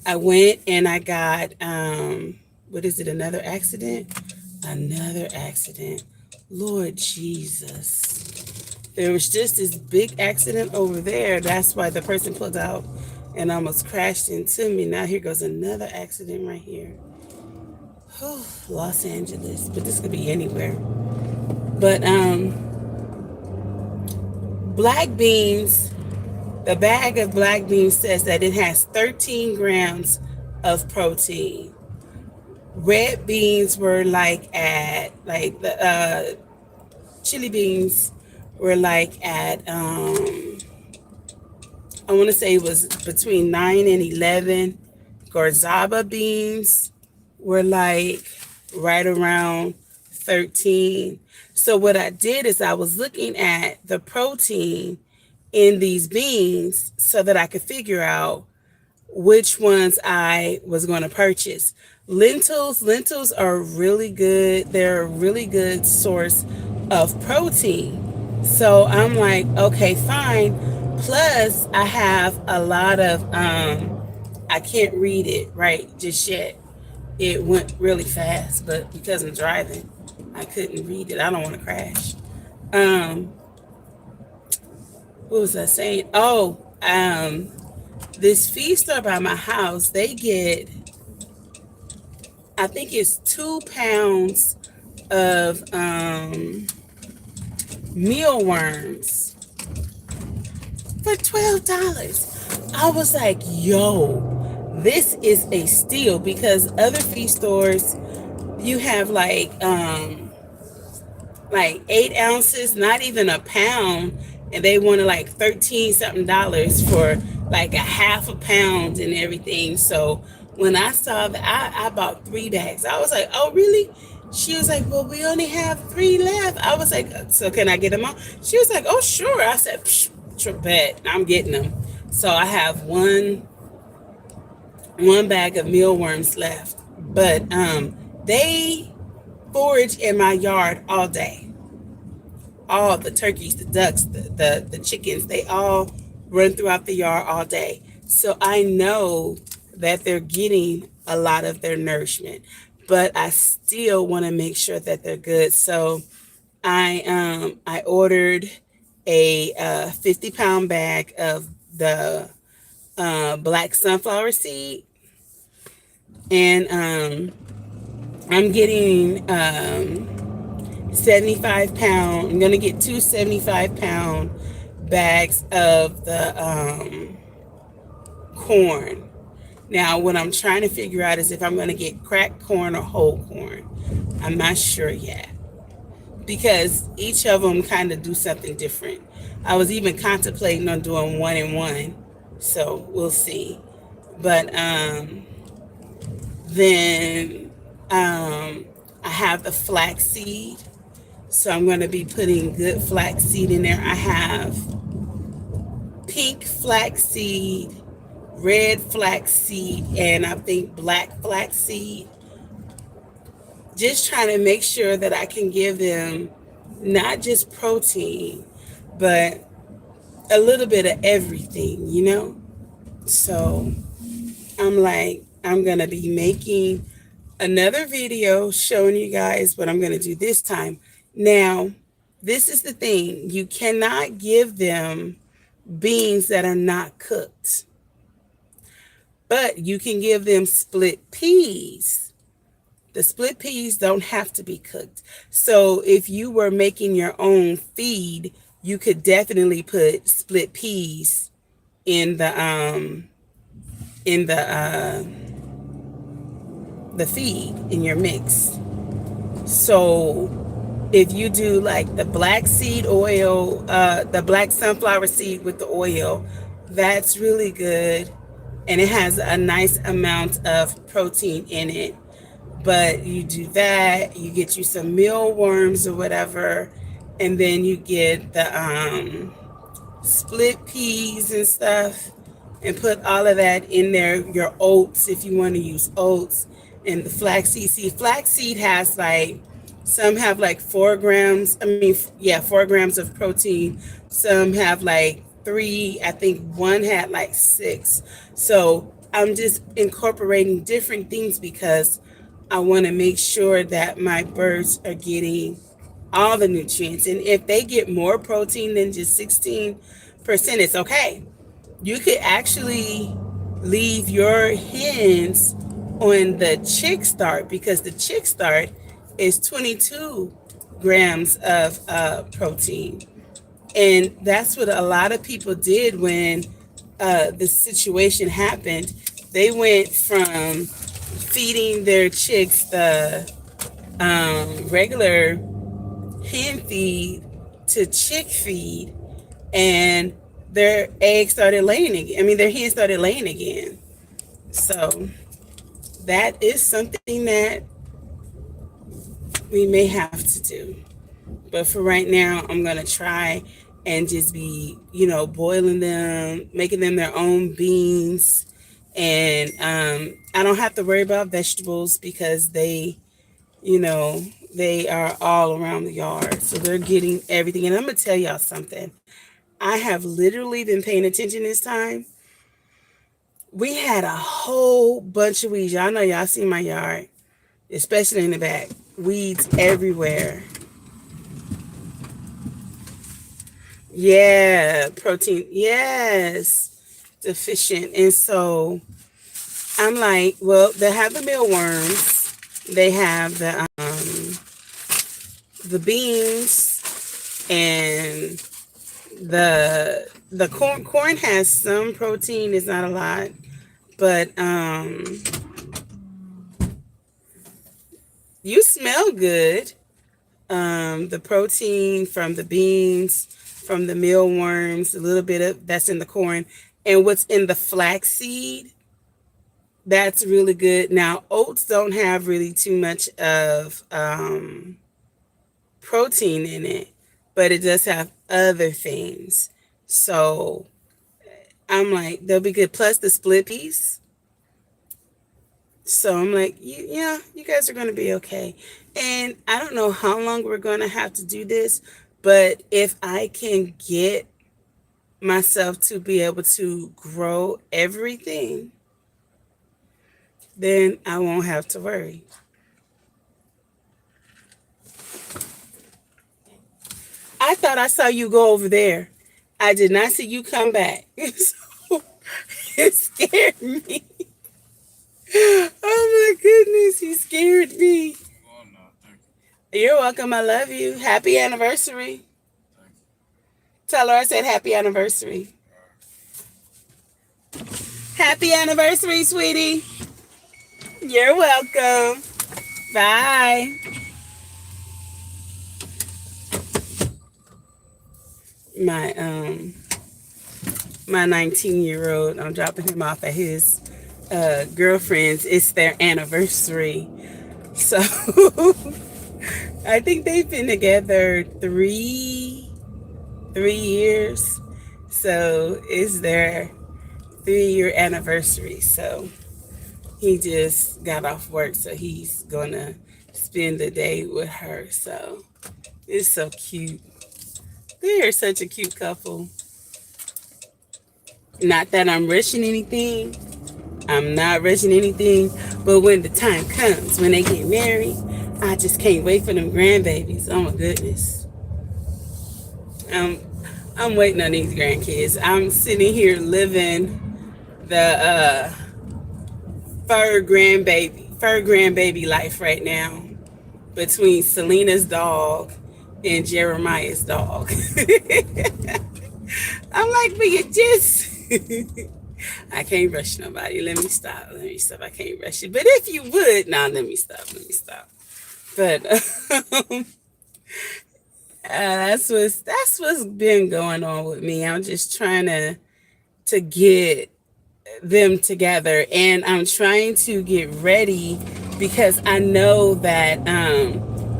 I went and I got what is it? Another accident? Another accident. Lord Jesus. There was just this big accident over there. That's why the person pulled out and almost crashed into me. Now here goes another accident right here. Whew, Los Angeles, but this could be anywhere. But black beans, the bag of black beans says that it has 13 grams of protein. Red beans were like the chili beans were like at I want to say it was between 9 and 11. Garzaba beans were like right around 13. So what I did is I was looking at the protein in these beans so that I could figure out which ones I was going to purchase. Lentils are really good. They're a really good source of protein. So I'm like, okay, fine. Plus, I have a lot of, I can't read it right just yet. It went really fast, but because I'm driving, I couldn't read it. I don't want to crash. Um, what was I saying? Oh, this feed store by my house, they get, I think it's 2 pounds of mealworms for $12. I was like, yo, this is a steal because other feed stores you have like 8 ounces, not even a pound, and they wanted like 13 something dollars for like a half a pound and everything. So when I saw that, I bought 3 bags. I was like, oh really? She was like, well, we only have 3 left. I was like, so can I get them all? She was like, oh sure. I said, bet I'm getting them. So I have one bag of mealworms left, but they forage in my yard all day. All the turkeys, the ducks, the chickens, they all run throughout the yard all day. So I know that they're getting a lot of their nourishment, but I still want to make sure that they're good. So I ordered a 50-pound bag of the black sunflower seed, and I'm getting 75 pound. I'm gonna get two 75-pound bags of the corn. Now, what I'm trying to figure out is if I'm gonna get cracked corn or whole corn. I'm not sure yet because each of them kind of do something different. I was even contemplating on doing one and one, so we'll see. But then I have the flax seed. So I'm going to be putting good flax seed in there. I have pink flax seed, red flax seed, and I think black flax seed. Just trying to make sure that I can give them not just protein, but a little bit of everything, you know? So I'm like, I'm going to be making another video showing you guys what I'm going to do this time. Now, this is the thing. You cannot give them beans that are not cooked, but you can give them split peas. The split peas don't have to be cooked. So if you were making your own feed, you could definitely put split peas in the feed in your mix. So if you do like the black seed oil, the black sunflower seed with the oil, that's really good. And it has a nice amount of protein in it. But you do that, you get you some mealworms or whatever, and then you get the split peas and stuff, and put all of that in there. Your oats, if you want to use oats, and the flaxseed. See, flaxseed has like, some have like 4 grams. 4 grams of protein. Some have like 3. I think one had like 6. So I'm just incorporating different things because I want to make sure that my birds are getting all the nutrients. And if they get more protein than just 16%, it's okay. You could actually leave your hens on the chick start because the chick start is 22 grams of protein. And that's what a lot of people did when the situation happened. They went from feeding their chicks the regular hen feed to chick feed, and their eggs started laying again. I mean, their hens started laying again. So that is something that we may have to do. But for right now, I'm going to try and just be, boiling them, making them their own beans. And I don't have to worry about vegetables because they You know, they are all around the yard. So they're getting everything. And I'm going to tell y'all something. I have literally been paying attention this time. We had a whole bunch of weeds. Y'all know y'all see my yard, especially in the back. Weeds everywhere. Yeah, protein. Yes, deficient. And so I'm like, well, they have the mealworms. They have the beans and the corn. Corn has some protein. It's not a lot, but you smell good. The protein from the beans, from the mealworms, a little bit of that's in the corn, and what's in the flaxseed, that's really good. Now, oats don't have really too much of protein in it, but it does have other things. So I'm like, they'll be good. Plus the split peas. So I'm like, yeah, you guys are going to be okay. And I don't know how long we're going to have to do this, but if I can get myself to be able to grow everything, then I won't have to worry. I thought I saw you go over there. I did not see you come back. So it scared me. Oh my goodness, you scared me.
Oh no, thank you.
You're welcome. I love you. Happy anniversary.
Thank you.
Tell her I said happy anniversary. Happy anniversary, sweetie. You're welcome. Bye. My my 19-year-old, I'm dropping him off at his girlfriend's. It's their anniversary. So I think they've been together three years. So it's their 3-year anniversary. So he just got off work, so he's gonna spend the day with her. So it's so cute. They're such a cute couple. Not that I'm rushing anything. I'm not rushing anything. But when the time comes, when they get married, I just can't wait for them grandbabies. Oh my goodness. Um, I'm waiting on these grandkids. I'm sitting here living the fur grandbaby life right now between Selena's dog and Jeremiah's dog. I'm like, but you just I can't rush nobody. Let me stop. Let me stop. I can't rush it. But if you would, now let me stop. Let me stop. But that's what's been going on with me. I'm just trying to get them together, and I'm trying to get ready because I know that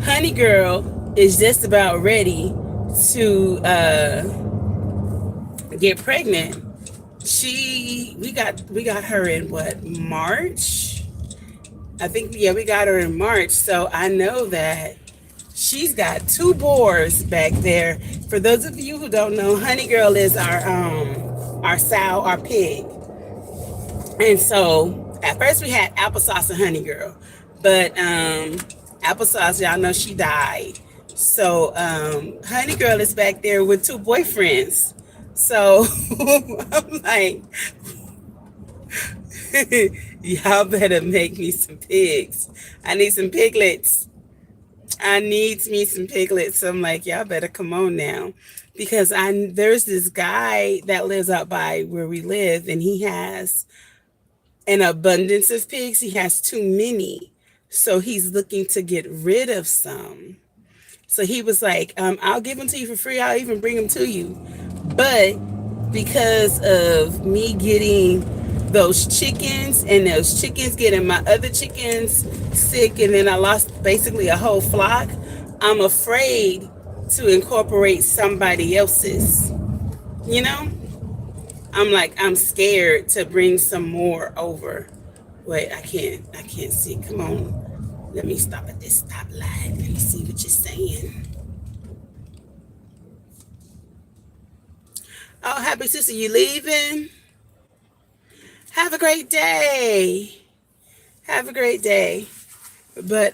Honey Girl is just about ready to get pregnant. We got her in what, March? I think, yeah, we got her in March. So I know that she's got 2 boars back there. For those of you who don't know, Honey Girl is our sow, our pig. And so at first we had Applesauce and Honey Girl, but Applesauce, y'all know she died. So Honey Girl is back there with 2 boyfriends. So I'm like, y'all better make me some pigs. I need some piglets. I need me some piglets. So I'm like, y'all better come on now. Because there's this guy that lives out by where we live, and he has an abundance of pigs. He has too many. So he's looking to get rid of some. So he was like, I'll give them to you for free. I'll even bring them to you. But because of me getting those chickens and those chickens getting my other chickens sick, and then I lost basically a whole flock, I'm afraid to incorporate somebody else's. You know? I'm like, I'm scared to bring some more over. Wait, I can't see. Come on. Let me stop at this stoplight. Let me see what you're saying. Oh, happy sister, you leaving? Have a great day. Have a great day. But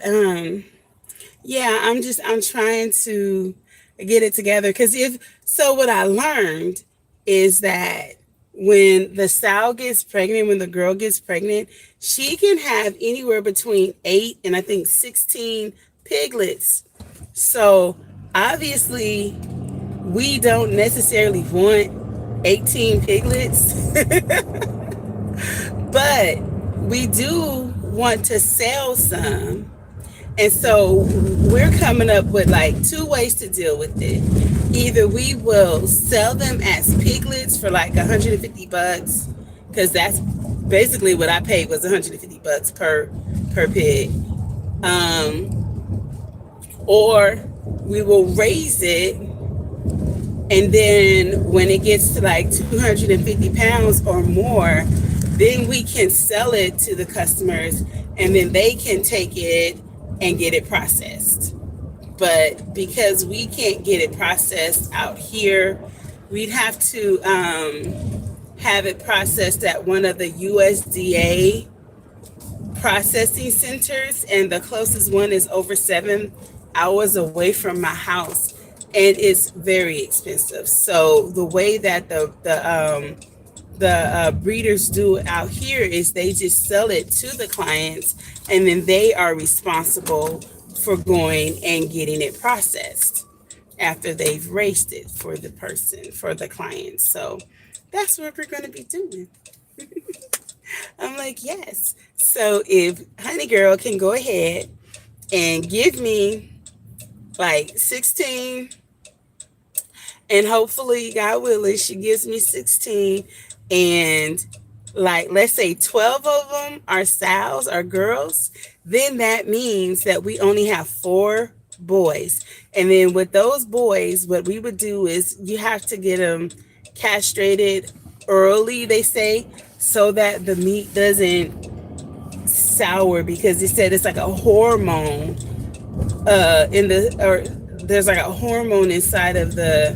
yeah, I'm trying to get it together because if so, what I learned is that when the sow gets pregnant, when the girl gets pregnant, she can have anywhere between 8 and I think 16 piglets. So obviously, we don't necessarily want 18 piglets, but we do want to sell some. And so we're coming up with like two ways to deal with it. Either we will sell them as piglets for like $150, because that's basically what I paid was $150 per pig. Or we will raise it, and then when it gets to like 250 pounds or more, then we can sell it to the customers, and then they can take it and get it processed. But because we can't get it processed out here, we'd have to have it processed at one of the USDA processing centers, and the closest one is over 7 hours away from my house, and it's very expensive. So the way that the breeders do it out here is they just sell it to the clients, and then they are responsible for going and getting it processed after they've raised it for the person, for the client. So that's what we're going to be doing. I'm like, yes. So if Honey Girl can go ahead and give me like 16, and hopefully, God willing, she gives me 16, and like, let's say 12 of them are sows or girls, then that means that we only have 4 boys. And then with those boys, what we would do is you have to get them castrated early, they say, so that the meat doesn't sour, because they said it's like a hormone there's like a hormone inside of the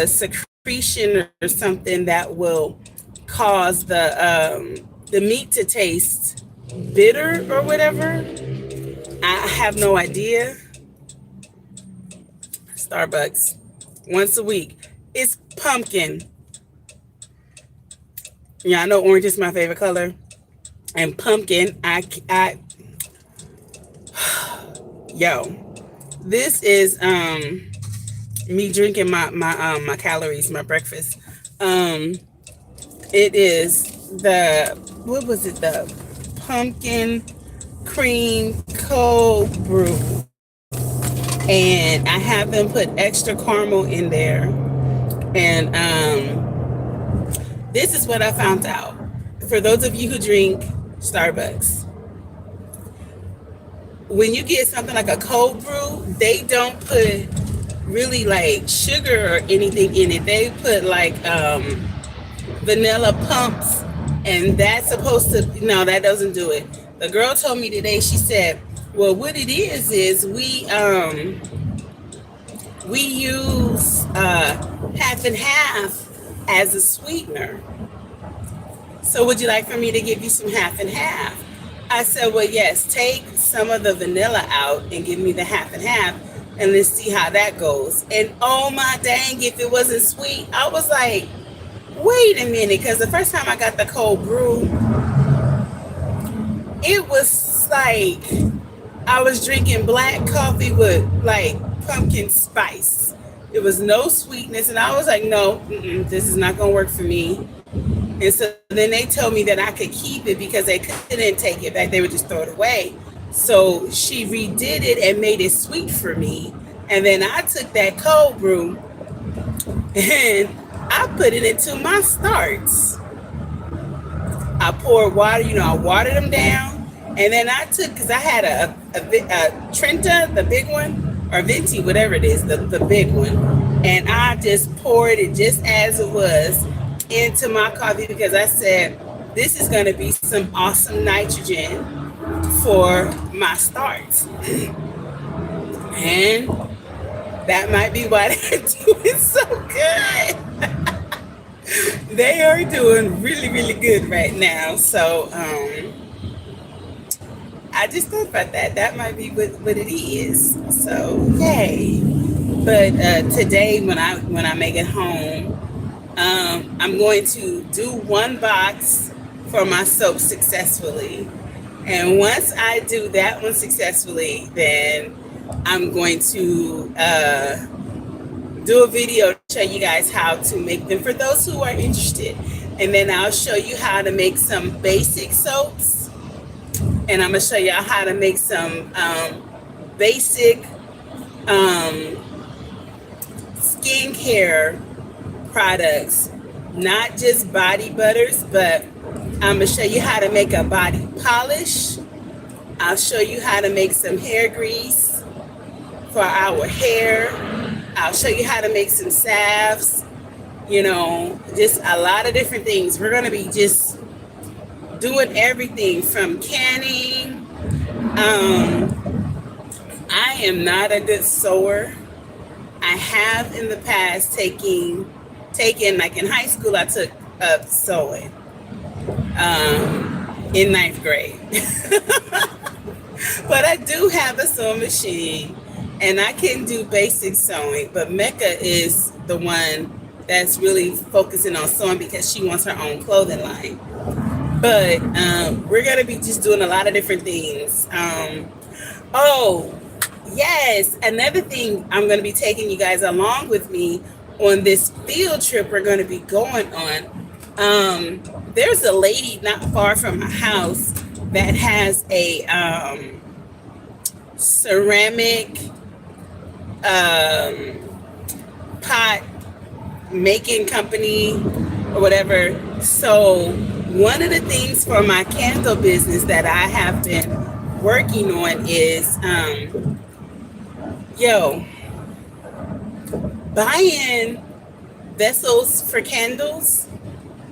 secretion or something that will cause the meat to taste bitter or whatever. I have no idea. Starbucks once a week. It's pumpkin. Yeah, I know orange is my favorite color, and pumpkin. Yo, this is me drinking my calories, my breakfast. It is what was it? The pumpkin cream cold brew, and I have them put extra caramel in there. And this is what I found out. For those of you who drink Starbucks, when you get something like a cold brew, they don't put really like sugar or anything in it. They put like vanilla pumps, and that's supposed to, no, that doesn't do it. The girl told me today, she said, well, what it is we use half and half as a sweetener. So would you like for me to give you some half and half? I said, well, yes, take some of the vanilla out and give me the half and half, and let's see how that goes. And oh my dang, if it wasn't sweet, I was like, wait a minute, because the first time I got the cold brew, it was like I was drinking black coffee with like pumpkin spice. There was no sweetness, and I was like, no, this is not going to work for me. And so then they told me that I could keep it because they couldn't take it back. They would just throw it away. So she redid it and made it sweet for me. And then I took that cold brew and I put it into my starts. I poured water, I watered them down. And then I took, because I had a Trenta, the big one, or Venti, whatever it is, the big one. And I just poured it just as it was into my coffee, because I said, this is going to be some awesome nitrogen for my starts. And that might be why they're doing so good. They are doing really, really good right now. So I just thought about that. That might be what it is. So yay. But today when I make it home, I'm going to do one box for my soap successfully. And once I do that one successfully, then I'm going to do a video to show you guys how to make them for those who are interested. And then I'll show you how to make some basic soaps. And I'm going to show y'all how to make some basic skincare products. Not just body butters, but I'm going to show you how to make a body polish. I'll show you how to make some hair grease for our hair. I'll show you how to make some salves, just a lot of different things. We're going to be just doing everything from canning. I am not a good sewer. I have in the past taken, like in high school, I took up sewing in ninth grade. But I do have a sewing machine. And I can do basic sewing, but Mecca is the one that's really focusing on sewing because she wants her own clothing line. But we're going to be just doing a lot of different things. Oh, yes. Another thing, I'm going to be taking you guys along with me on this field trip we're going to be going on. There's a lady not far from my house that has a ceramic pot making company or whatever. So one of the things for my candle business that I have been working on is buying vessels for candles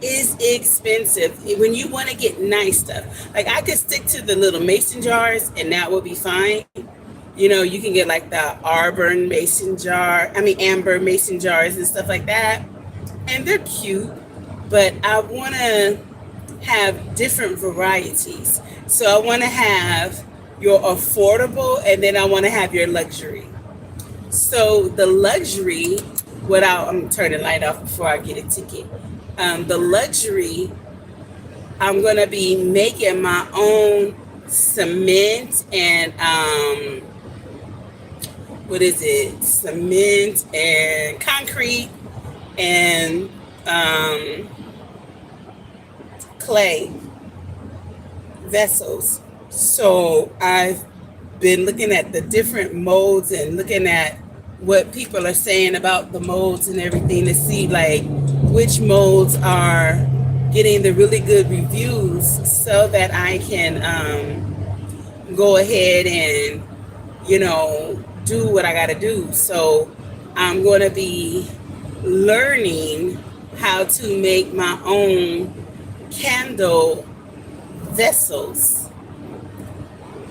is expensive when you want to get nice stuff. Like I could stick to the little mason jars and that will be fine. You can get like the amber mason jars and stuff like that. And they're cute, but I want to have different varieties. So I want to have your affordable and then I want to have your luxury. So the luxury, I'm turning the light off before I get a ticket. The luxury, I'm going to be making my own cement and cement and concrete and clay vessels. So I've been looking at the different molds and looking at what people are saying about the molds and everything to see like which molds are getting the really good reviews so that I can go ahead and do what I got to do. So I'm going to be learning how to make my own candle vessels.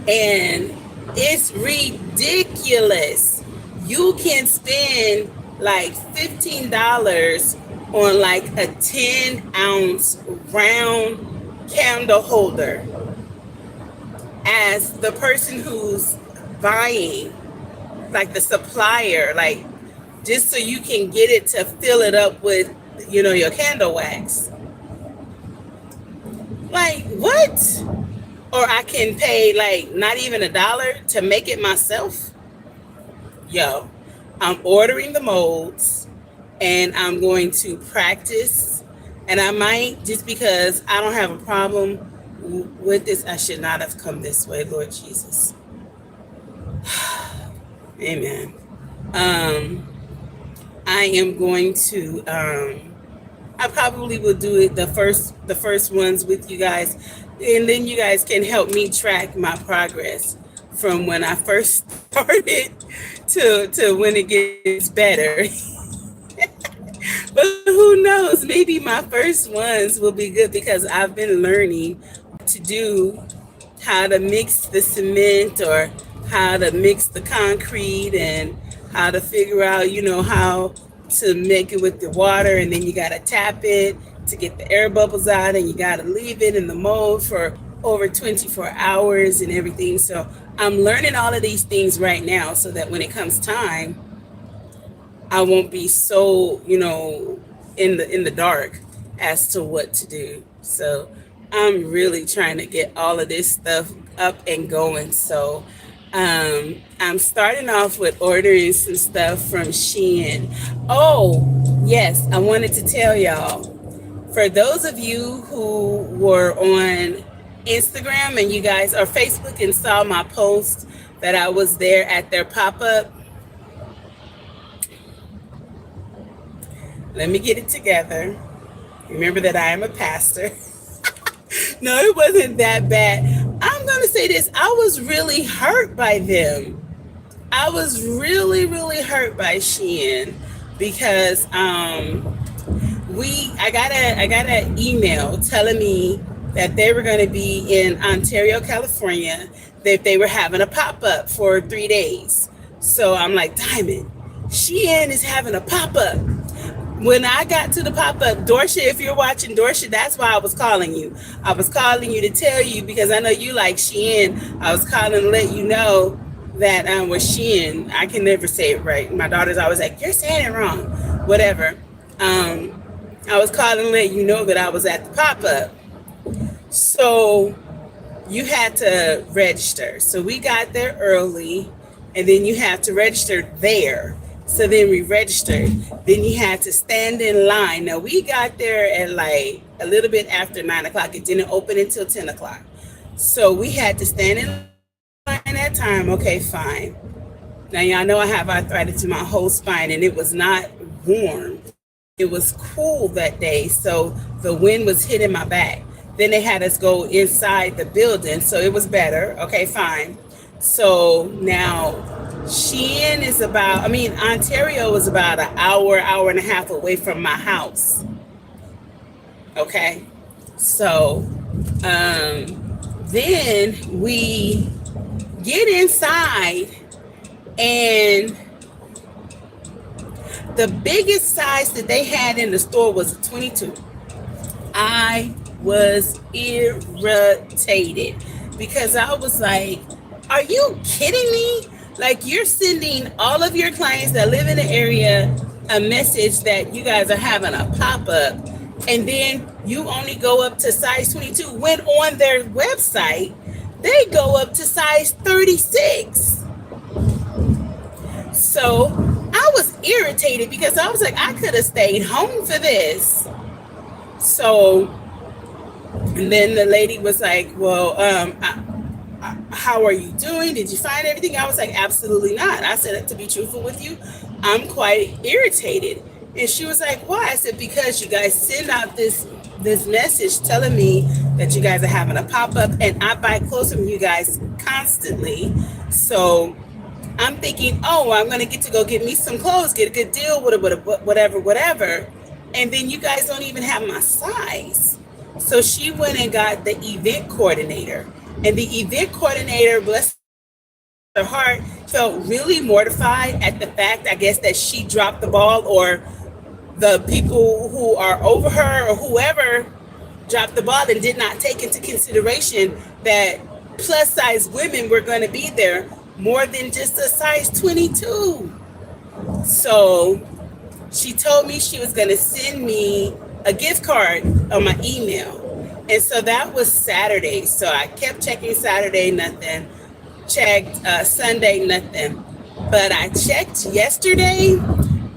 And it's ridiculous. You can spend like $15 on like a 10-ounce round candle holder as the person who's buying, like the supplier, like just so you can get it to fill it up with, your candle wax. Like what? Or I can pay like not even $1 to make it myself. I'm ordering the molds and I'm going to practice. And I might, just because I don't have a problem with this, I should not have come this way, Lord Jesus. Amen. I am going to, I probably will do it the first ones with you guys. And then you guys can help me track my progress from when I first started to when it gets better. But who knows? Maybe my first ones will be good because I've been learning what to do, how to mix the cement or how to mix the concrete and how to figure out, how to make it with the water. And then you got to tap it to get the air bubbles out, and you got to leave it in the mold for over 24 hours and everything. So I'm learning all of these things right now so that when it comes time, I won't be so, in the dark as to what to do. So I'm really trying to get all of this stuff up and going. So I'm starting off with ordering some stuff from Shein. Oh, yes, I wanted to tell y'all, for those of you who were on Instagram and you guys or Facebook and saw my post that I was there at their pop-up, let me get it together. Remember that I am a pastor. No, it wasn't that bad. I'm going to say this. I was really hurt by them. I was really, really hurt by Shein because I got an email telling me that they were going to be in Ontario, California, that they were having a pop-up for 3 days. So I'm like, Diamond, Shein is having a pop-up. When I got to the pop-up, Dorsha, if you're watching, Dorsha, that's why I was calling you. I was calling you to tell you because I know you like Shein. I was calling to let you know that was Shein. I can never say it right. My daughter's always like, you're saying it wrong. Whatever. I was calling to let you know that I was at the pop-up. So you had to register. So we got there early, and then you have to register there. So then we registered. Then you had to stand in line. Now we got there at like a little bit after 9 o'clock. It didn't open until 10 o'clock. So we had to stand in line that time. Okay, fine. Now y'all know I have arthritis in my whole spine, and it was not warm. It was cool that day, so the wind was hitting my back. Then they had us go inside the building, so it was better. Okay, fine. So now Shein is Ontario is about an hour and a half away from my house. Okay. So then we get inside, and the biggest size that they had in the store was a 22. I was irritated because I was like, are you kidding me? Like, you're sending all of your clients that live in the area a message that you guys are having a pop-up, and then you only go up to size 22 when on their website they go up to size 36. So I was irritated because I was like, I could have stayed home for this. So and then the lady was like, well, how are you doing? Did you find everything? I was like, absolutely not. I said, to be truthful with you, I'm quite irritated. And she was like, why? I said, because you guys send out this message telling me that you guys are having a pop-up, and I buy clothes from you guys constantly. So I'm thinking, oh, I'm going to get to go get me some clothes, get a good deal, whatever. And then you guys don't even have my size. So she went and got the event coordinator. And the event coordinator, bless her heart, felt really mortified at the fact, I guess, that she dropped the ball, or the people who are over her or whoever dropped the ball and did not take into consideration that plus size women were going to be there more than just a size 22. So she told me she was going to send me a gift card on my email. And so that was Saturday. So I kept checking Saturday, nothing. Checked Sunday, nothing. But I checked yesterday.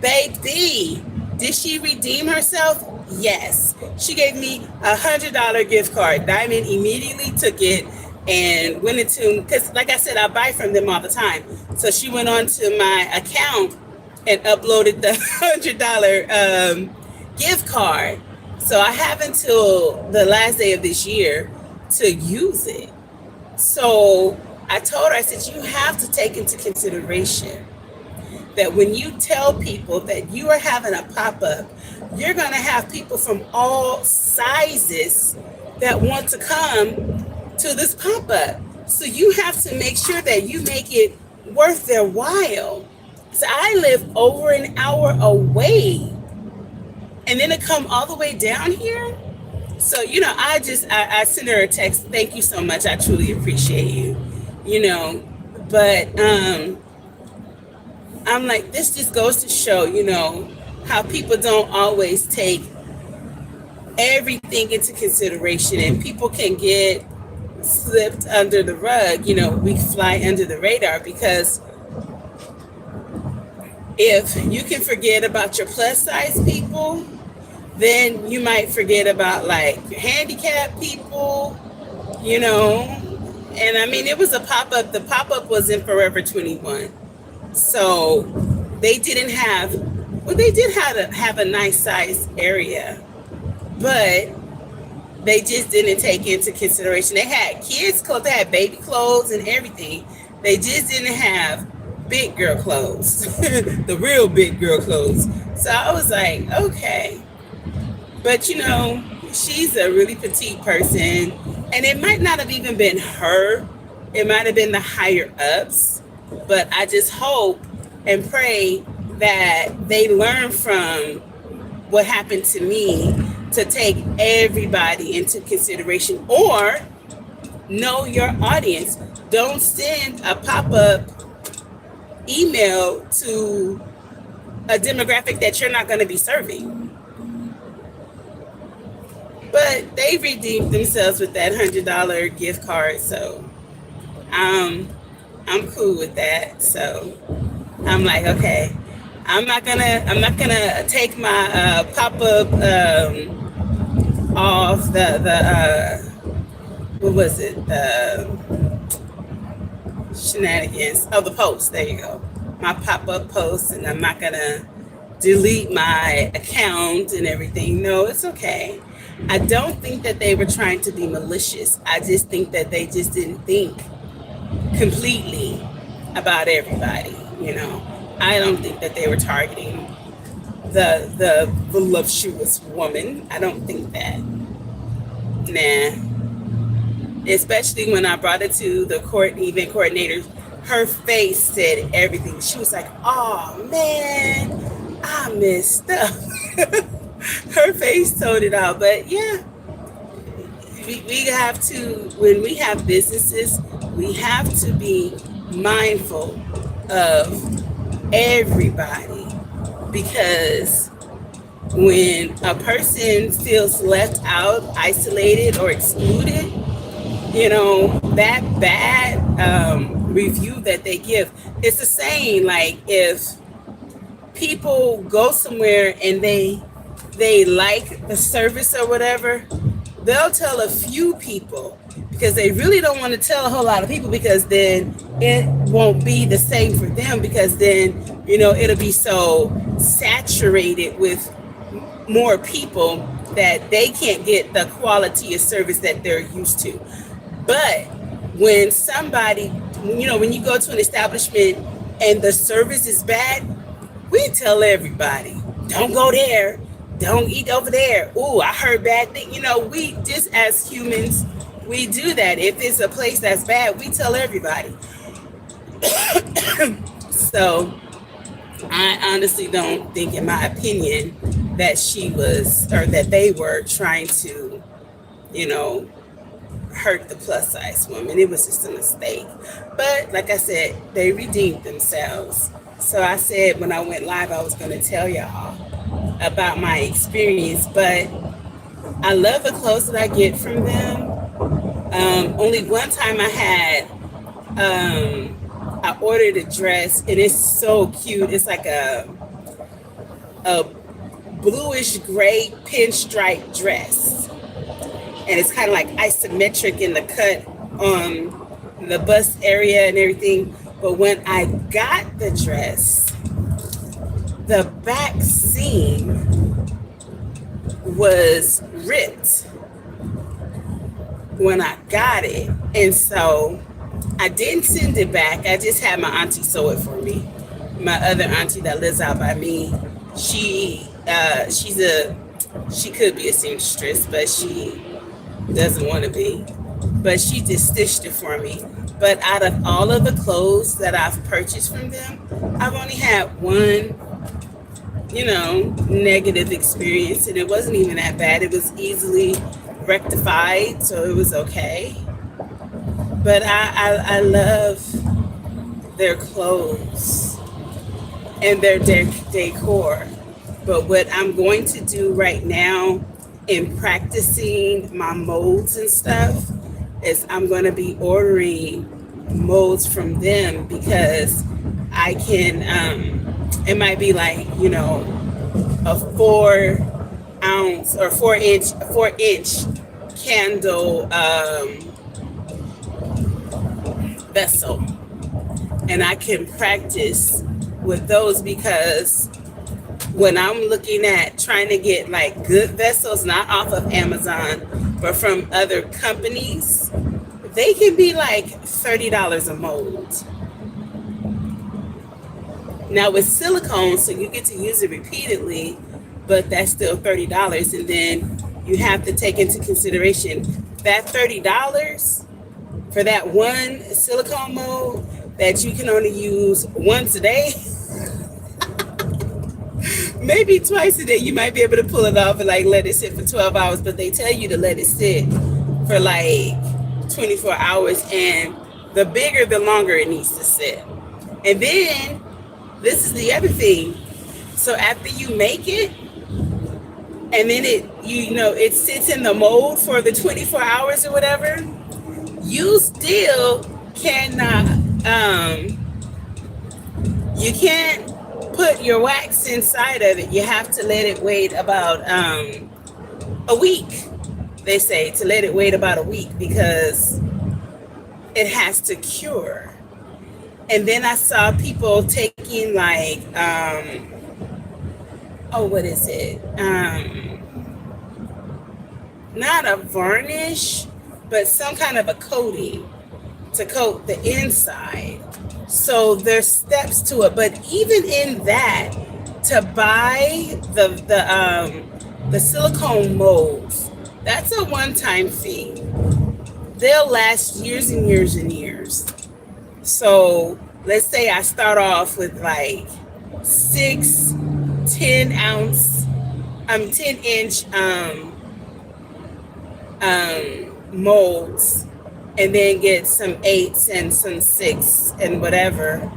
Baby, did she redeem herself? Yes. She gave me $100 gift card. Diamond immediately took it and went into, because like I said, I buy from them all the time. So she went on to my account and uploaded the $100 gift card. So I have until the last day of this year to use it. So I told her, I said, you have to take into consideration that when you tell people that you are having a pop-up, you're going to have people from all sizes that want to come to this pop-up. So you have to make sure that you make it worth their while. So I live over an hour away, and then to come all the way down here. So, I sent her a text. Thank you so much. I truly appreciate you, you know, but I'm like, this just goes to show, how people don't always take everything into consideration, and people can get slipped under the rug. We fly under the radar because if you can forget about your plus size people, then you might forget about like handicapped people, And I mean, it was a pop-up. The pop-up was in Forever 21. So they didn't have, well, they did have a nice size area, but they just didn't take into consideration. They had kids' clothes, they had baby clothes and everything. They just didn't have big girl clothes, the real big girl clothes. So I was like, okay. But she's a really petite person, and it might not have even been her. It might have been the higher ups. But I just hope and pray that they learn from what happened to me to take everybody into consideration, or know your audience. Don't send a pop-up email to a demographic that you're not going to be serving. But they redeemed themselves with that $100 gift card, so I'm cool with that. So I'm like, okay, I'm not gonna take my pop-up off the what was it, the shenanigans of the post. There you go, my pop-up post, and I'm not gonna delete my account and everything. No, it's okay. I don't think that they were trying to be malicious. I just think that they just didn't think completely about everybody. I don't think that they were targeting the voluptuous woman. I don't think that. Nah. Especially when I brought it to the event coordinator, her face said everything. She was like, "Oh man, I messed up." Her face told it all. But yeah, we have to, when we have businesses, we have to be mindful of everybody, because when a person feels left out, isolated, or excluded, that bad review that they give, it's the same. Like if people go somewhere and they like the service or whatever, they'll tell a few people, because they really don't want to tell a whole lot of people, because then it won't be the same for them, because then it'll be so saturated with more people that they can't get the quality of service that they're used to. But when somebody, when you go to an establishment and the service is bad, we tell everybody, don't go there, don't eat over there. Ooh, I heard bad thing. We just, as humans, we do that. If it's a place that's bad, we tell everybody. So I honestly don't think, in my opinion, that she was, or that they were trying to, hurt the plus size woman. It was just a mistake. But like I said, they redeemed themselves. So I said when I went live, I was going to tell y'all about my experience. But I love the clothes that I get from them. Only one time I ordered a dress, and it's so cute. It's like a bluish gray pinstripe dress, and it's kind of like isometric in the cut on the bust area and everything. But when I got the dress, the back seam was ripped when I got it. And so I didn't send it back. I just had my auntie sew it for me. My other auntie that lives out by me, she could be a seamstress, but she doesn't want to be. but she just stitched it for me. But out of all of the clothes that I've purchased from them, I've only had one, negative experience, and it wasn't even that bad. It was easily rectified, so it was okay. But I love their clothes and their decor. But what I'm going to do right now in practicing my molds and stuff is I'm going to be ordering molds from them, because I can, it might be like, a 4 ounce or 4 inch candle vessel, and I can practice with those, because when I'm looking at trying to get like good vessels, not off of Amazon, but from other companies, they can be like $30 a mold. Now with silicone, so you get to use it repeatedly, but that's still $30. And then you have to take into consideration that $30 for that one silicone mold that you can only use once a day. Maybe twice a day. You might be able to pull it off and like let it sit for 12 hours, but they tell you to let it sit for like 24 hours, and the bigger the longer it needs to sit. And then this is the other thing. So after you make it, and then it sits in the mold for the 24 hours or whatever, you still cannot, you can't put your wax inside of it. You have to let it wait about a week. They say to let it wait about a week, because it has to cure. And then I saw people taking like, what is it? Not a varnish, but some kind of a coating to coat the inside. So there's steps to it. But even in that, to buy the silicone molds, that's a one-time fee. They'll last years and years and years. So let's say I start off with like 6 10-inch molds, and then get some 8s and some 6 and whatever.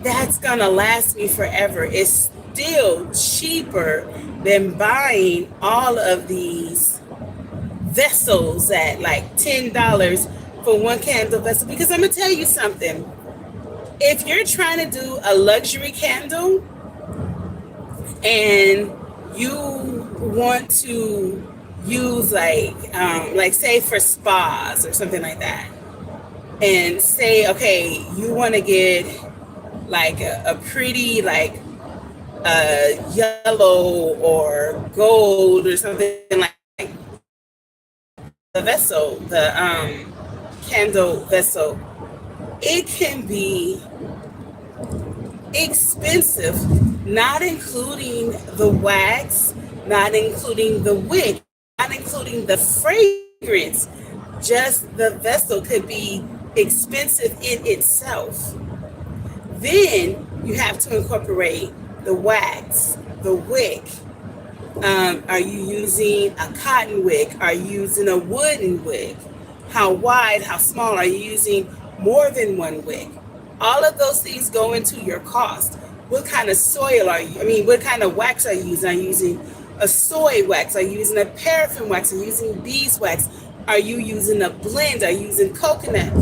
That's gonna last me forever. It's still cheaper than buying all of these vessels at like $10 for one candle vessel. Because I'm gonna tell you something. If you're trying to do a luxury candle and you want to use like say for spas or something like that, and say, okay, you want to get like a pretty like yellow or gold or something like the vessel, the candle vessel, it can be expensive, not including the wax, not including the wick, not including the fragrance. Just the vessel could be expensive in itself. Then you have to incorporate the wax, the wick. Are you using a cotton wick? Are you using a wooden wick? How wide, how small? Are you using more than one wick? All of those things go into your cost. What kind of soil are you? What kind of wax are you using? Are you using a soy wax? Are you using a paraffin wax? Are you using beeswax? Are you using a blend? Are you using coconut?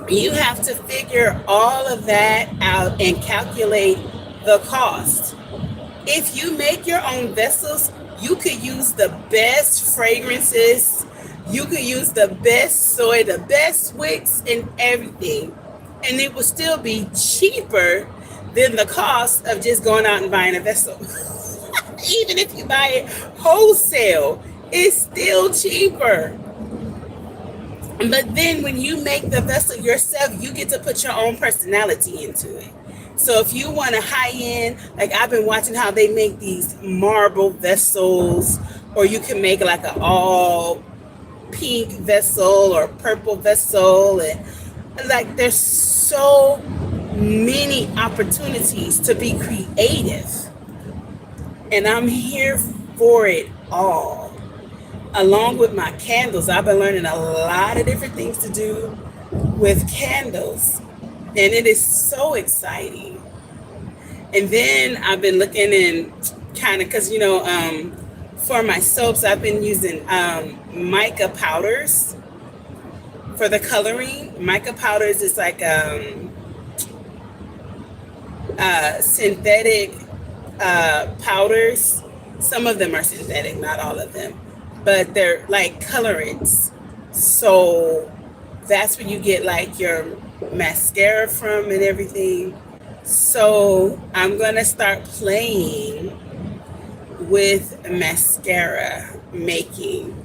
You have to figure all of that out and calculate the cost. If you make your own vessels, you could use the best fragrances. You could use the best soy, the best wicks and everything. And it will still be cheaper than the cost of just going out and buying a vessel. Even if you buy it wholesale, it's still cheaper. But then when you make the vessel yourself, you get to put your own personality into it. So if you want a high end, like I've been watching how they make these marble vessels or you can make like an all pink vessel or purple vessel, and like there's so many opportunities to be creative, and I'm here for it all. Along with my candles, I've been learning a lot of different things to do with candles, and it is so exciting. And then I've been looking and kind of, because for my soaps, I've been using mica powders for the coloring. Mica powders is like synthetic powders. Some of them are synthetic, not all of them, but they're like colorants. So that's where you get like your mascara from and everything. So I'm gonna start playing with mascara making.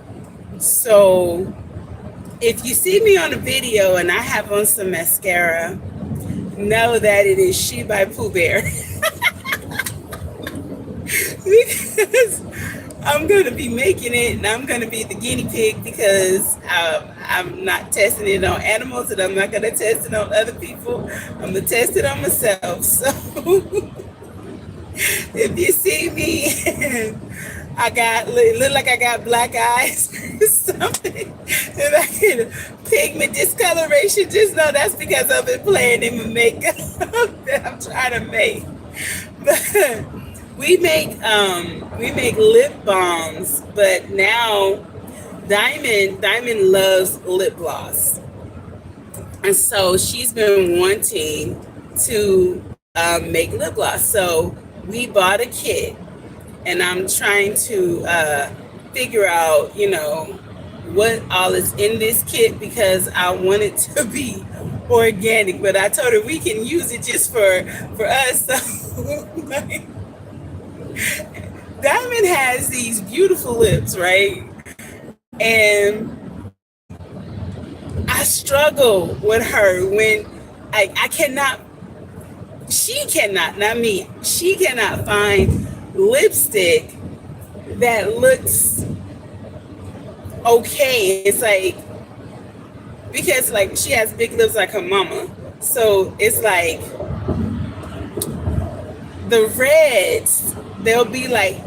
So if you see me on a video and I have on some mascara, know that it is She by Poohbear. Because I'm going to be making it, and I'm going to be the guinea pig, because I'm not testing it on animals, and I'm not going to test it on other people. I'm going to test it on myself. So if you see me and it look like I got black eyes or something, and I get pigment discoloration, just know that's because I've been playing in my makeup that I'm trying to make. But we make lip balms, but now Diamond loves lip gloss, and so she's been wanting to make lip gloss. So we bought a kit, and I'm trying to figure out, what all is in this kit, because I want it to be organic. But I told her we can use it just for us. So Diamond has these beautiful lips, right? And I struggle with her when I cannot, she cannot, not me, she cannot find lipstick that looks okay. It's like, because like she has big lips like her mama. So it's like the reds, they'll be like,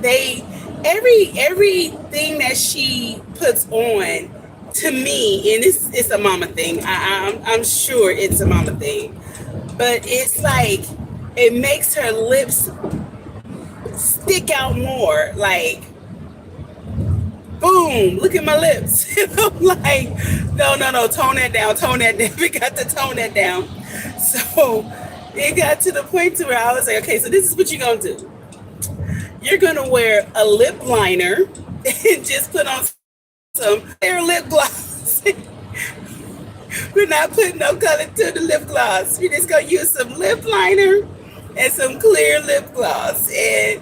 everything that she puts on, to me, and it's a mama thing. I'm sure it's a mama thing, but it's like it makes her lips stick out more. Like, boom, look at my lips. I'm like, no, tone that down. We got to tone that down. So it got to the point to where I was like, okay, so this is what you're gonna do. You're gonna wear a lip liner and just put on some clear lip gloss. We're not putting no color to the lip gloss. We're just gonna use some lip liner and some clear lip gloss, and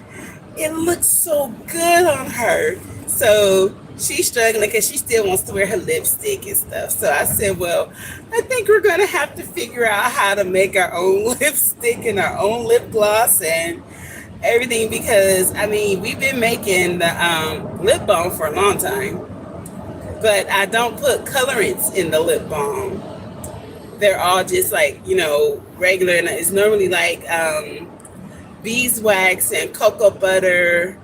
it looks so good on her. So she's struggling because she still wants to wear her lipstick and stuff. So I said, well, I think we're gonna have to figure out how to make our own lipstick and our own lip gloss and everything, because I mean, we've been making the lip balm for a long time, but I don't put colorants in the lip balm. They're all just like, regular, and it's normally like beeswax and cocoa butter,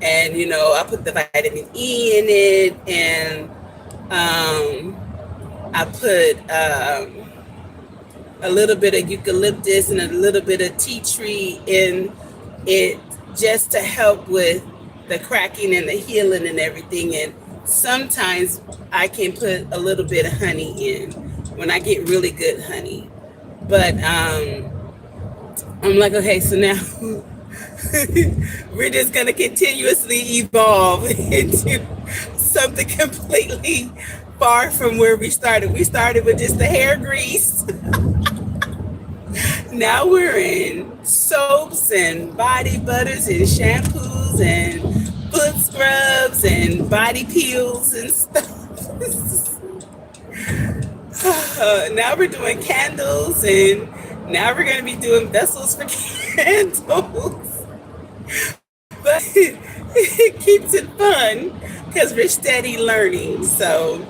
and I put the vitamin E in it, and I put a little bit of eucalyptus and a little bit of tea tree in it, just to help with the cracking and the healing and everything. And sometimes I can put a little bit of honey in when I get really good honey. But I'm like, okay, so now we're just going to continuously evolve into something completely far from where we started. We started with just the hair grease. Now we're in soaps and body butters and shampoos and foot scrubs and body peels and stuff. Now we're doing candles, and now we're going to be doing vessels for candles. But it keeps it fun because we're steady learning. So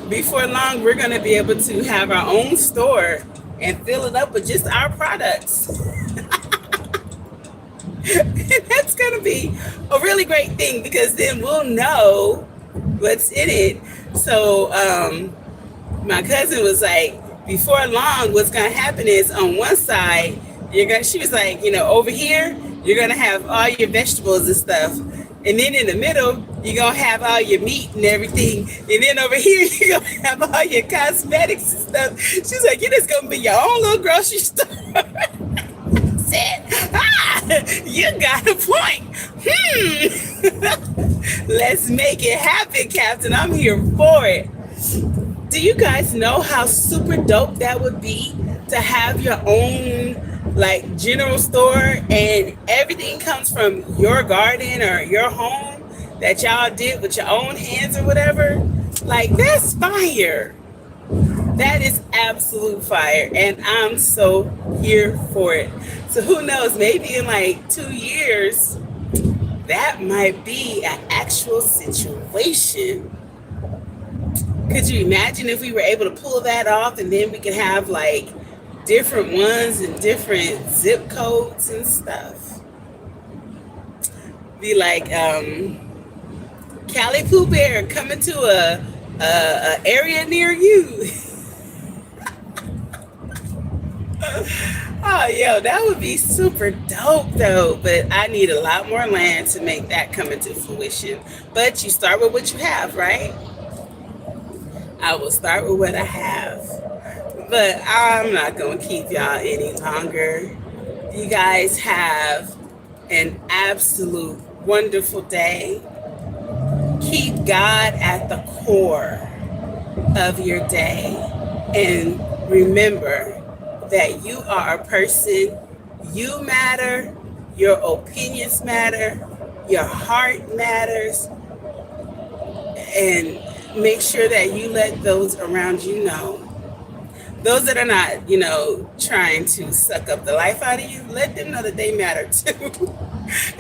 before long, we're going to be able to have our own store and fill it up with just our products. And that's going to be a really great thing because then we'll know what's in it. So my cousin was like, before long, what's going to happen is on one side, she was like, over here, you're going to have all your vegetables and stuff. And then in the middle, you're going to have all your meat and everything. And then over here, you're going to have all your cosmetics and stuff. She's like, it's going to be your own little grocery store. Said, you got a point. Let's make it happen, Captain. I'm here for it. Do you guys know how super dope that would be to have your own like general store and everything comes from your garden or your home that y'all did with your own hands or whatever? Like, that's fire. That is absolute fire, and I'm so here for it. So who knows, maybe in like 2 years that might be an actual situation. Could you imagine if we were able to pull that off, and then we could have like different ones and different zip codes and stuff? Be like Cali Poohbear coming to a area near you. Oh, yo, that would be super dope though. But I need a lot more land to make that come into fruition. But you start with what you have, right? I will start with what I have. But I'm not going to keep y'all any longer. You guys have an absolute wonderful day. Keep God at the core of your day. And remember that you are a person. You matter. Your opinions matter. Your heart matters. And make sure that you let those around you know. Those that are not, trying to suck up the life out of you, let them know that they matter too.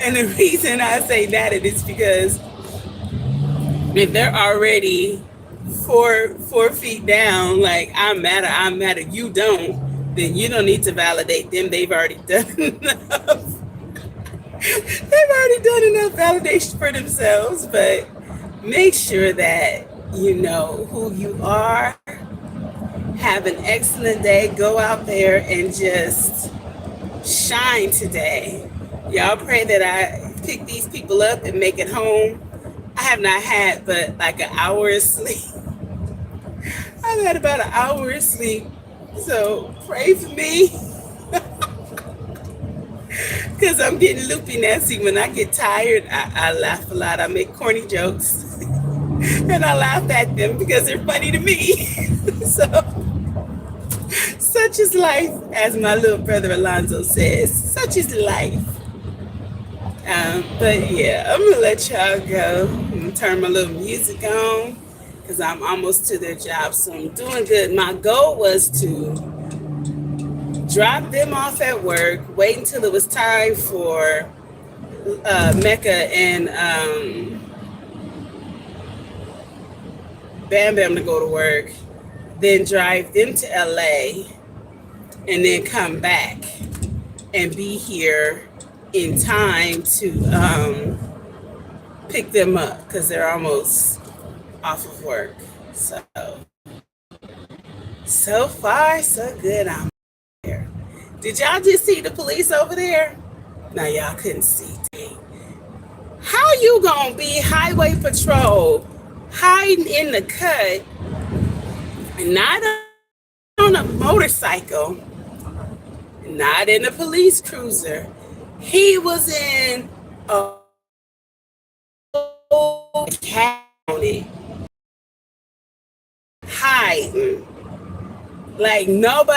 And the reason I say that is because if they're already four feet down, like I matter, you don't, then you don't need to validate them. They've already done enough. They've already done enough validation for themselves. But make sure that you know who you are. Have an excellent day. Go out there and just shine today. Y'all pray that I pick these people up and make it home. I have not had but like an hour of sleep. I've had about an hour of sleep. So pray for me. Because I'm getting loopy, Nancy. When I get tired, I laugh a lot. I make corny jokes. And I laugh at them because they're funny to me. So, such is life, as my little brother Alonzo says. Such is life. But yeah, I'm going to let y'all go. I'm going to turn my little music on because I'm almost to their job. So I'm doing good. My goal was to drop them off at work, wait until it was time for Mecca and Bam Bam to go to work, then drive them to LA, and then come back and be here in time to pick them up because they're almost off of work. So far, so good. I'm here. Did y'all just see the police over there? No, y'all couldn't see. How you gonna be highway patrol hiding in the cut, not on a motorcycle, not in a police cruiser? He was in a county hiding, like nobody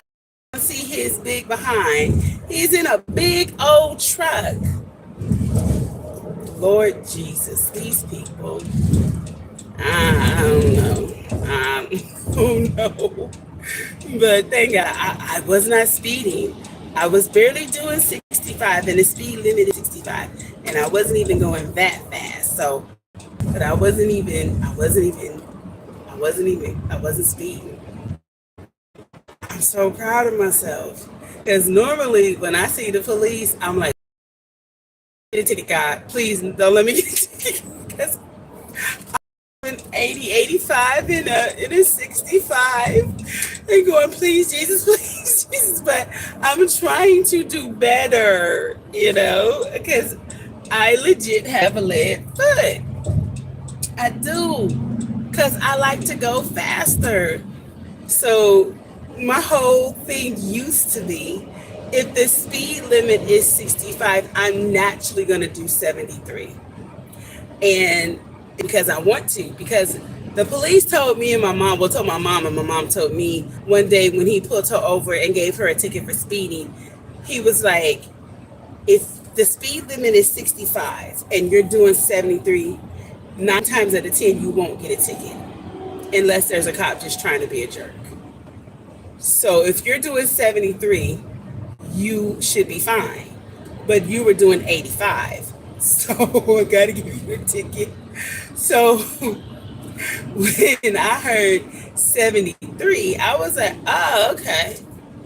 can see his big behind. He's in a big old truck. Lord Jesus, these people. I don't know. Who knows? But thank God, I was not speeding. I was barely doing 65, and the speed limit is 65. and I wasn't even going that fast. So, but I wasn't speeding. I'm so proud of myself. Because normally when I see the police, I'm like, get a ticket, God. Please don't let me get a ticket. Because I'm in 80, 85 and it is 65. And going, please, Jesus, please, Jesus. But I'm trying to do better, because I legit have a lead foot. I do. Because I like to go faster. So my whole thing used to be, if the speed limit is 65, I'm naturally going to do 73. And because I want to, because the police told me and my mom, told my mom, and my mom told me one day when he pulled her over and gave her a ticket for speeding, he was like, if the speed limit is 65 and you're doing 73, 9 times out of 10, you won't get a ticket unless there's a cop just trying to be a jerk. So if you're doing 73, you should be fine. But you were doing 85. So I got to give you a ticket. So when I heard 73, I was like, oh, okay.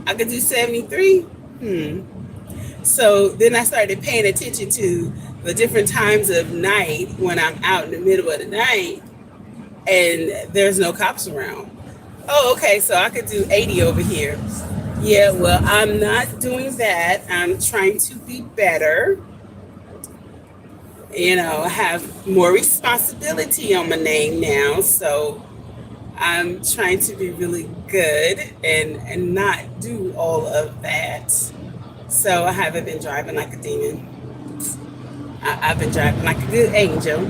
I could do 73? So then I started paying attention to the different times of night when I'm out in the middle of the night and there's no cops around. Oh, okay, so I could do 80 over here. Yeah, well, I'm not doing that. I'm trying to be better. I have more responsibility on my name now, so I'm trying to be really good and not do all of that. So I haven't been driving like a demon. I've been driving like a good angel.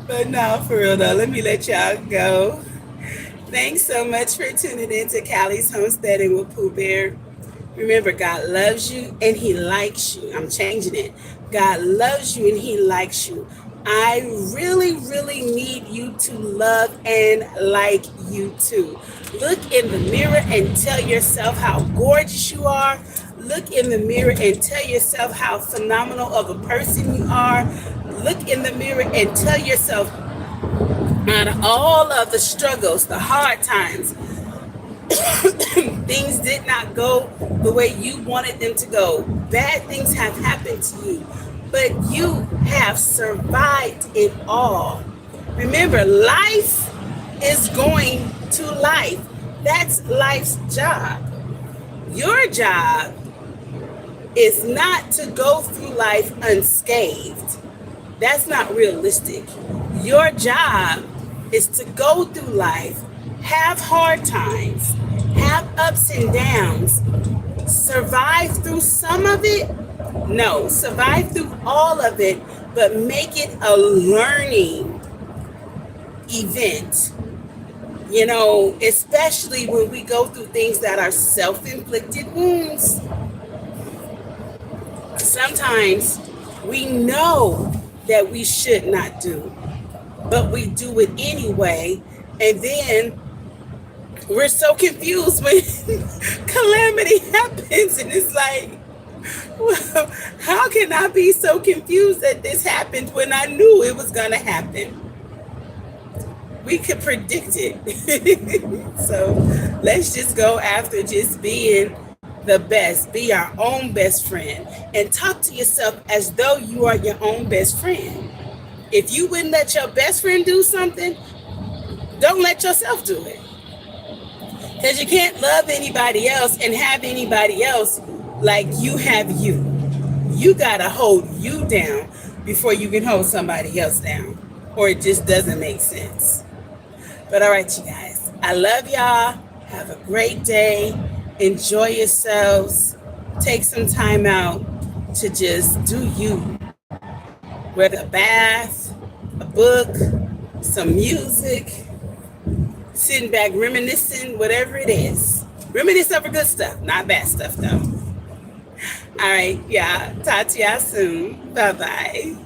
But no, for real though, let me let y'all go. Thanks so much for tuning in to Cali's Homesteading with Poohbear. Remember, God loves you and He likes you. I'm changing it. God loves you and He likes you. I really, really need you to love and like you too. Look in the mirror and tell yourself how gorgeous you are. Look in the mirror and tell yourself how phenomenal of a person you are. Look in the mirror and tell yourself, out of all of the struggles, the hard times, things did not go the way you wanted them to go. Bad things have happened to you, but you have survived it all. Remember, life is going to life. That's life's job. Your job is not to go through life unscathed. That's not realistic. Your job is to go through life, have hard times, have ups and downs, survive through some of it. No, survive through all of it, but make it a learning event. Especially when we go through things that are self-inflicted wounds. Sometimes we know that we should not do, but we do it anyway, and then we're so confused when calamity happens, and it's like, well, how can I be so confused that this happened when I knew it was gonna happen? We could predict it. So let's just go after just being the best. Be our own best friend and talk to yourself as though you are your own best friend. If you wouldn't let your best friend do something, don't let yourself do it. Because you can't love anybody else and have anybody else like you have you. You got to hold you down before you can hold somebody else down, or it just doesn't make sense. But all right, you guys, I love y'all. Have a great day. Enjoy yourselves. Take some time out to just do you. Whether a bath, a book, some music, sitting back reminiscing, whatever it is. Reminisce over good stuff, not bad stuff though. All right, yeah. Talk to y'all soon. Bye-bye.